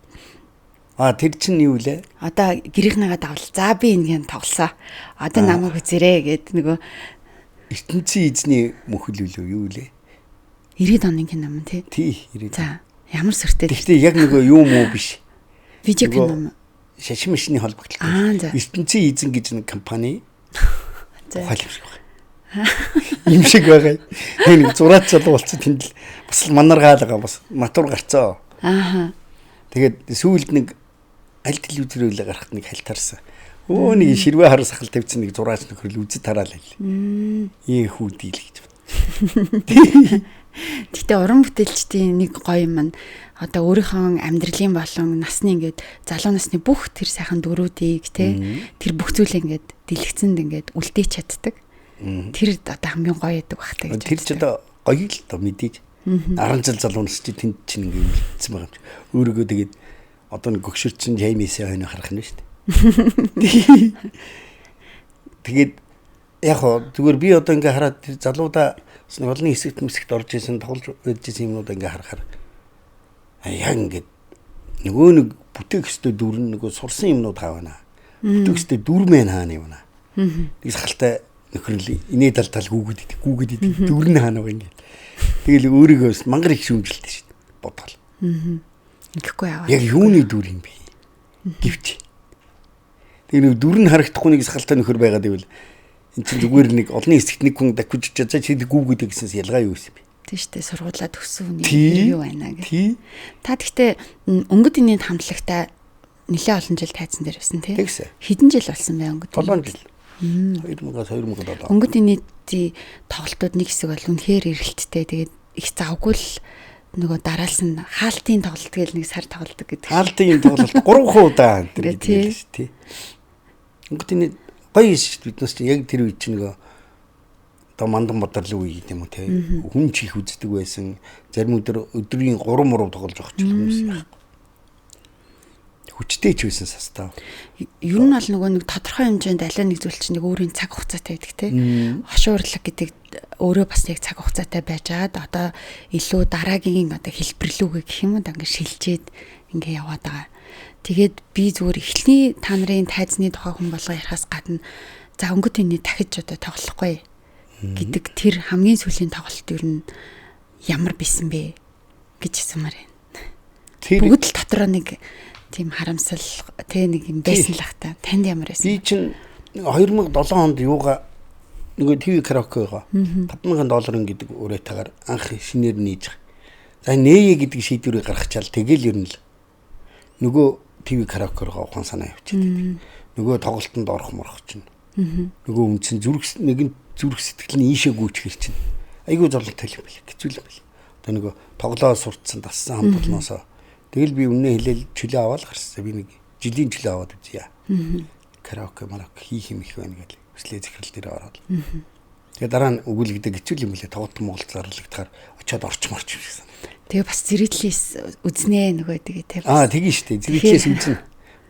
Тэр чинь юу вэ? Одоо гэрийнхнээгээ давал. За би энэ кино тоглосоо. Одоо намайг үзэрээ гэд нөгөө ертөнцийн эзний мөхөл үлээ юу вэ? 90-ад оны кино юм тий. Тий 90-ад. За ямар сүртэй. Гэхдээ яг нөгөө юм уу биш. Видео кино. Шашин машины холбогдлоо. ертөнцийн эзэн гэж нэг компани юм шиг байгаа. Энэ зураач залуу болсон тэнд л бас манаргаалгаа бас матур гарцаа. Тэгээд сүүлд нэг аль телевизээр үлээ гарахт нэг хальтаарсан. Нэг ширвээ хар сахал тавьсан нэг зураач нөхрөл үзэд тараалаа л. Хүү дийл гэж. Гэхдээ уран бүтээлчдийн нэг гоё юм нь одоо өөрийнхөө амьдралын болон насны ингээд залуу насны бүх тэр сайхан дөрүүдийг тэр бүх зүйлээ ингээд дэлгэцэнд ингээд үлдээч чаддаг. Тэр одоо хамгийн гоё яадаг багтай гэж. Тэр ч одоо гоё л доо мэдээж. 10 жил залуу нас чи тэнд чинь ингээд үлдсэн байгаа юм чи. Өөрийгөө тэгээд одоо нэг гөгшөрчин Жаймисээ хойно харах нь шүү дээ. Тэгээд яг хоо зүгээр би одоо ингээд хараад тэр залуудаа нэг олон хэсэгт орж исэн тоглож байж исэн юмнууд ингээ харахаар яг ингээд нөгөө нэг бүтээх хөстө дүрн нөгөө сурсан юмнууд хаавна. Бүтээх хөстө дүрмэн хаана явна. Нэг сахалтай нөхрөл инээ тал гүүгэд идэг дүрн хаана вэ ингээ. Тэгэл өөрийгөө мангар их шүүмжилдэг шүү дээ. Бодгол. Ихгүй яваа. Яг юуны дүр юм бэ? Гэвч. Тэгээ нэг дүрн харагдахгүй нэг сахалтай нөхөр байгаад ивэл энэ чинь зүгээр нэг олон хэсэгт нэг хүн дахиж чад чи гүүгүүдээ гэсэнс ялгаа юу юм бэ? Тийм шүү дээ. Сургуулаа төгссөн нэг юу байна гэх. Та гэхдээ өнгөд инээд хамтлагтай нэлээ олон жил тайзан дээр байсан тий. Хэдэн жил болсон бэ өнгөд? 7 жил. 2007. Өнгөд инээдийн тоглолтууд нэг хэсэг бол үнэхээр эргэлттэй. Тэгээд их завгүй л нөгөө дараалсан хаалтын тоглолт гэл нэг сар тоглолдог гэдэг. Хаалтын тоглолт 3 удаа гэдэг шүү тий. Өнгөд инээд гоё шүү дээ. Биднээс чинь яг тэр үед чинь нөгөө одоо мандан бодлоо үе гэдэг юм уу те. Хүн ч их үздэг байсан. Зарим өдрийн 3 мурав тоглож авах ч хүмүүс яах. Хүчтэй ч байсан састаа. Ер нь бол нөгөө нэг тодорхой хэмжээнд аливаа нэг зүйл чинь нэг өөрийн цаг хугацаатай байдаг те. Хошуурлаг гэдэг өөрөө бас яг цаг хугацаатай байжгаад одоо илүү дараагийн одоо хэлбэрлүүгээ гэх юм уу да ингээд шилжээд ингээд яваад байгаа. Тэгээд би зүгээр эхлэний та нарын тайзны тухай хүн болго ярихаас гадна за өнгөт энэ дахиж одоо тоглохгүй гэдэг тэр хамгийн сүүлийн тоглолт юу н ямар бисэн бэ гэж асуумаар байна. Бүгд л дотроо нэг тийм харамсал тэ нэг юм байсан л хта. Танд ямар байсан? Би чинь 2007 онд юугаа нөгөө ТV караокегаа $5,000 гэдэг уреатагаар анх шинээр нээж. За нээе гэдэг шийдвэрийг гаргачаал тэгэл ер нь л нөгөө ТV караокегаа ухаан санаа явчихдаг. Нөгөө тоглолтод орох морох чинь. Нөгөө үндсэн нэгэн зүрх сэтгэл нь ийшээ гүйчихэр чинь. Айгуу зовлонтой юм байл. Хэцүү юм байл. Одоо нөгөө тоглоо сурцсан тассан хам болноосоо тэгэл би өмнө хэлэл чөлөө аваад гарсан. Би нэг жилийн чөлөө аваад үзье. Караоке марок хийх юм их байна гэл. Өслөө захирал дээр ороод. Тэгээ дараа нь өгүүлэгдээ хэцүү юм билээ. Тоглолт Монголд зарлагдахаар очиод орчморч юм шиг санагдав. Тэгээ бас зэрэглээс үзнэ нөгөө тэгээ те. Тэгээ штэ. Зэрэглээс үзнэ.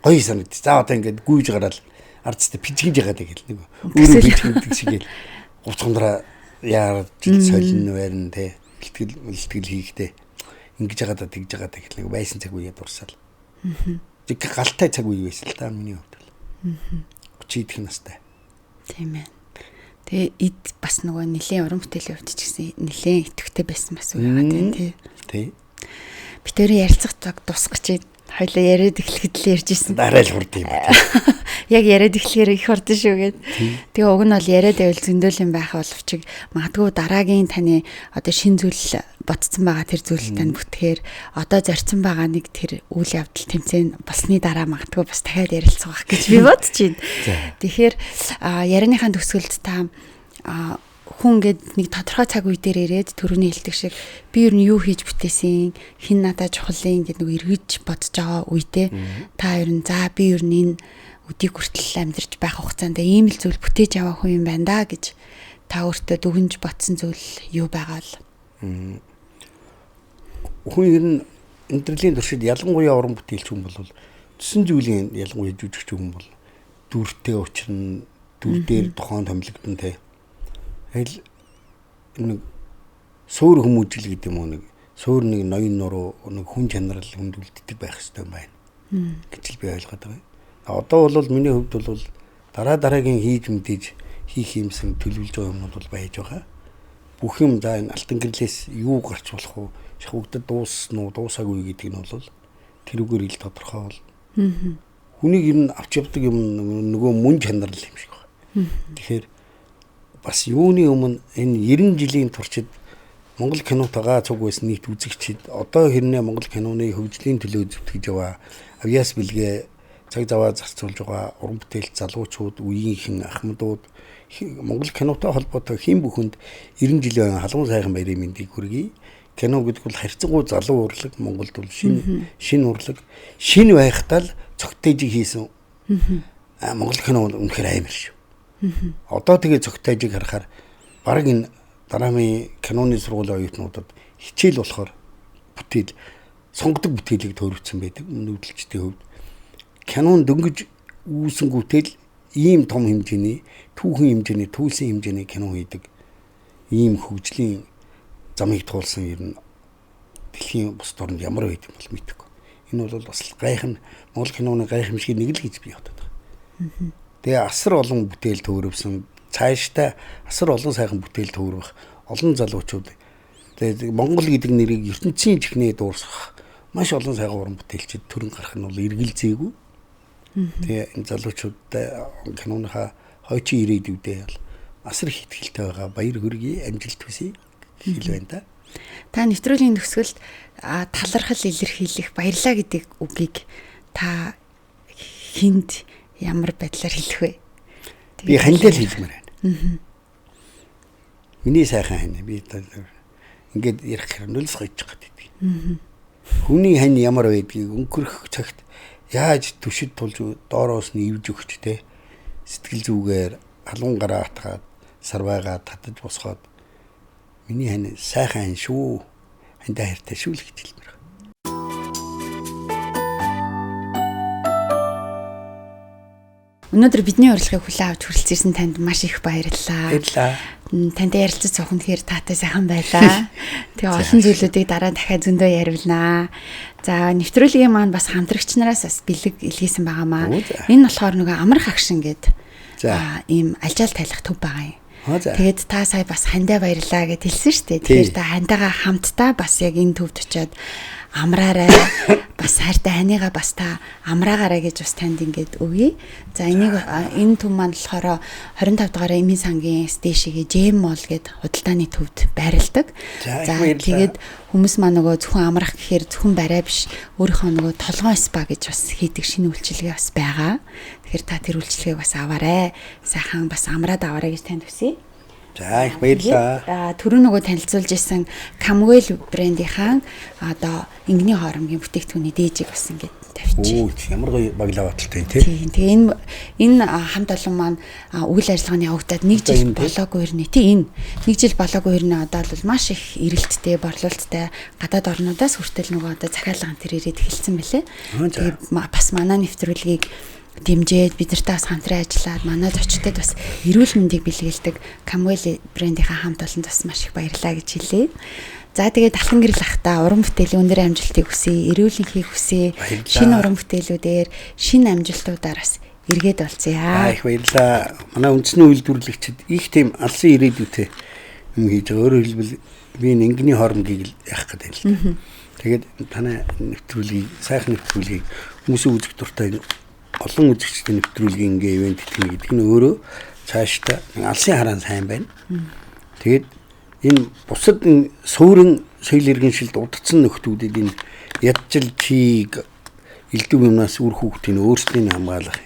Гоё санагд. За одоо ингээд гүйж гараад ардстай пижгэж яагаад гэл нэг. Өөрөө пижгдэг шигээл. Гуцгандраа яарад жил солино байрна те. Бэлтгэл хийхдээ ингэж яагаад тэгж яагаад гэл нэг байсан цаг үеэд дурсаал. Тэг галтай цаг үе байсан л та миний хувьд бол. 30 идэх настай. Тийм ээ. Тэгээ эд бас нөгөө нэлийн уран бүтээлийн хувьд ч гэсэн нэлийн идэвхтэй байсан бас үе байгаа тийм тий. Тий. Би тэр ярилцах цаг дуусгах чи Хоёлаа яриад эхлэхэд л ярьжсэн. Дараа л хурд юм байна. Яг яриад эхлэхээр их хурдан шүү гээд. Тэгээ уг нь бол яриад байвал зөндөл юм байх боловч магадгүй дараагийн таны одоо шин зүйл ботцсон байгаа тэр зүйл тань бүтгэхээр одоо зорьсон байгаа нэг тэр үйл явдал тэмцээн болсны дараа магадгүй бас дахиад ярилцах гэж би бодож байна. Тэгэхээр ярианыхаа төгсгөлд та хүн гээд нэг тодорхой цаг үе дээр ирээд төрөний хэлдэг шиг би юу юу хийж бүтээсэн хин надад чухлын гэдэг нэг эргэж бодож байгаа үедээ та ер нь за би ер нь энэ өдийг хүртэл амьдарч байх хугацаанд ийм л зүйл бүтээж аваа хүн юм байна да гэж та өөртөө дүгнж ботсон зүйл юу байгаа л хүн ер нь интерлийн туршид ялангуяа уран бүтээлч хүн бол төсөн зүйлийн ялангуяа жүжигч хүн бол дүртэй учрна дүр дээр тухайн томилогдсон те хэл нэг суур хүмүүжил гэдэг юм уу нэг суур нэг ноён нуруу нэг хүн чанарал хүндүүлдэг байх хэрэгтэй байна гэж л би ойлгоод байгаа. Одоо бол миний хувьд бол дараагийн хийж мэдээж хийх юмсан төлөвлөж байгаа юмнууд бол байж байгаа. Бүх юм за энэ алтан гэрлээс юу гарч болох вэ? Шахагдад дууссан уу, дуусаагүй гэдэг нь бол тэрүүгээр ил тодорхой бол. Хүнийг ер нь авч явдаг юм нөгөө мөн чанарал юм шиг байна. Тэгэхээр бас юуны өмнө энэ 90 жилийн туршид Монгол кинотойгоо цуг байсан нийт үзэгчид одоо хэрнээ Монгол киноны хөгжлийн төлөө зүтгэж яваа авьяас бэлгээ цаг заваа зарцуулж байгаа уран бүтээл залуучууд үеийнхэн ахмадууд Монгол кинотой холбоотой хэн бүхэнд 90 жилийн халуун сайхан баярын мэндийг хүргэе. Кино гэдэг бол харьцангуй залуу урлаг Монголд бол шинэ урлаг шинэ байхдаа л цогтойжиг хийсэн. Монгол кино бол үнэхээр амар шүү. Одоо тэгээ цогтойжиг харахаар баг энэ дараамын киноны сургуулийн оюутнуудад хичээл болохоор бүтээл сонгодог бүтээлийг төрөвцсөн байдаг нүүдэлчдийн хувьд. Кинон дөнгөж үүсэнгүүтэл ийм том хэмжээний түүхэн хэмжээний төлсөн хэмжээний кино хийдэг ийм хөгжлийн замыг туулсан ер нь дэлхийн бус орнд ямар байд юм бол мэдэхгүй. Энэ бол бас гайхам Монгол киноны гайхамшиг нэг л гэж би боддог. Тэгээ асар олон бүтээл төвөрөвсөн цаашдаа асар олон сайхан бүтээл төвөрөх олон залуучууд тэгээ Монгол гэдэг нэрийг ертөнцийн чихнээ дуурсах маш олон сайхан уран бүтээлчид төрөн гарах нь бол эргэлзээгүй. Тэгээ энэ залуучуудтай киноныхаа хойчин ирээдүйдээ бол асар их ихтэй байгаа баяр хүргэе амжилт хүсье хэл байна да. Та нэвтрүүлгийн төгсгөлд талархал илэрхийлэх баярлаа гэдэг үгийг та хинд ямар байдлаар хэлэх вэ? Би хандаа л хэлмээр байна. Миний сайхан хань би ингээд ярих хэрэг нөлс гойж байгаа гэдэг. Хүний хань ямар байдгийг өнгөрөх цагт яаж төшид тулж доороос нь ивж өгч те сэтгэл зүгээр халуун гараа атгаад сарвайгаа татаж босгоод миний хань сайхан хань шүү хандаа хайртай шүү л гэж хэлмээр. Өнөөдөр бидний урилгыг хүлээн авч хүрэлцээрсэн танд маш их баярлалаа. Баярлалаа. Тантай ярилцаж суух нь тэгэхээр таатай сайхан байлаа. Тэгээ олон зүйлүүдийг дараа дахиад зөндөө ярилнаа. За нэвтрүүлгийн маань бас хамтрагч нараас бас бэлэг илгээсэн байгаамаа. Энэ болохоор нөгөө амрах агшин гээд ийм алжаал тайлах төв байгаа юм. Тэгээд та сая бас хандаа баярлаа гэд хэлсэн шүү дээ. Тэгэхээр та хандаагаа хамтдаа бас яг энэ төвд очиод амраарай. Бас хайртай ханыгаа бас та амраагаарай гэж бас танд ингээд өгье. За энийг энэ төв маань болохоор 25 дугаар Эмийн сангийн стэйшигээ Jam Mall гээд худалдааны төвд байрладаг. За тэгээд хүмүүс маань нөгөө зөвхөн амрах гэхээр зөвхөн барай биш өөрийнхөө нөгөө толгоон спа гэж бас хийдэг шинэ үйлчилгээ бас байгаа. Тэгэхээр та тэр үйлчилгээг бас аваарай. Сайхан бас амраад аваарай гэж танд хүсье. За их баярлалаа. Түрүү нөгөө танилцуулж исэн Camwell брендийнхан одоо ингэний хоромгийн бүтээгдэхүүний дээжийг бас ингээд тавьчих. Ямар гоё баглаа баталтай тий. Тэгээ энэ хамт олон маань үйл ажиллагааны явагдаад 1 жил болоогүй хэрнээ тий энэ 1 жил болоогүй хэрнээ одоо бол маш их эрэлттэй борлуулалттай гадаад орнуудаас хүртэл нөгөө одоо захиалган тэр ирээд эхэлсэн байлээ. Тэгээ бас манай нэвтрүүлгийг дэмжээд бид нартай бас хамтран ажиллаад манайд очтод бас эрүүл мэндийг бэлгэлдэг Camwell брендийнхаа хамт олонд бас маш их баярлалаа гэж хэлье. За тэгээд Алхан гэрэл ахта уран бүтээлийн өндөр амжилтыг хүсье, эрүүл энхийг хүсье. Шинэ уран бүтээлүүдээр шинэ амжилтуудаар бас эргээд болцъя. Их баярлалаа. Манай үндэсний үйлдвэрлэгчид их тийм алсын ирээдүйтэй юм хийж байгаа. Өөрөөр хэлбэл би энэ ингэний хоромгийг яах гэдэг л да. Тэгээд танай нэвтрүүлгийг, сайхан нэвтрүүлгийг хүмүүсийн үзэх дуртай олон үзэгчдийн нэвтрүүлгийн ингээ ивент хийх гэдэг нь өөрөө цаашдаа алсын хараан сайн байна. Тэгээд энэ бусад суурин соёл иргэншилд удацсан нөхдүүдэд энэ ядчил чиг элдв юмнаас үр хүүхдийн өөрсдийн хамгаалах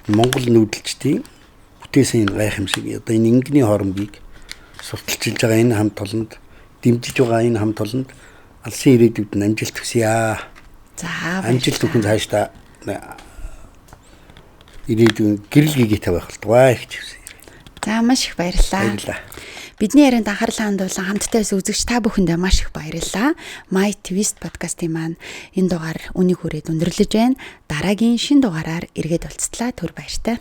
Монгол нүүдэлчдийн бүтээсэн энэ гайхамшиг одоо энэ ингэний хоромгийг сурталчилж байгаа энэ хамт олонд дэмжиж байгаа энэ хамт олонд алсын ирээдүйд амжилт хүсье. За амжилт бүхэн цаашдаа ирээдүйн гэрэл гигээтэй байх болтугай гэж хүсье. За маш их баярлалаа. Бидний ярианд анхаарлаа хандуулсан хамтдаа үзэгч та бүхэндээ маш их баярлалаа. My Twist подкастын маань энэ дугаар үнийг хүрээд өндөрлөж байна. Дараагийн шинэ дугаараар эргээд уулзтлаа. Түр баяртай.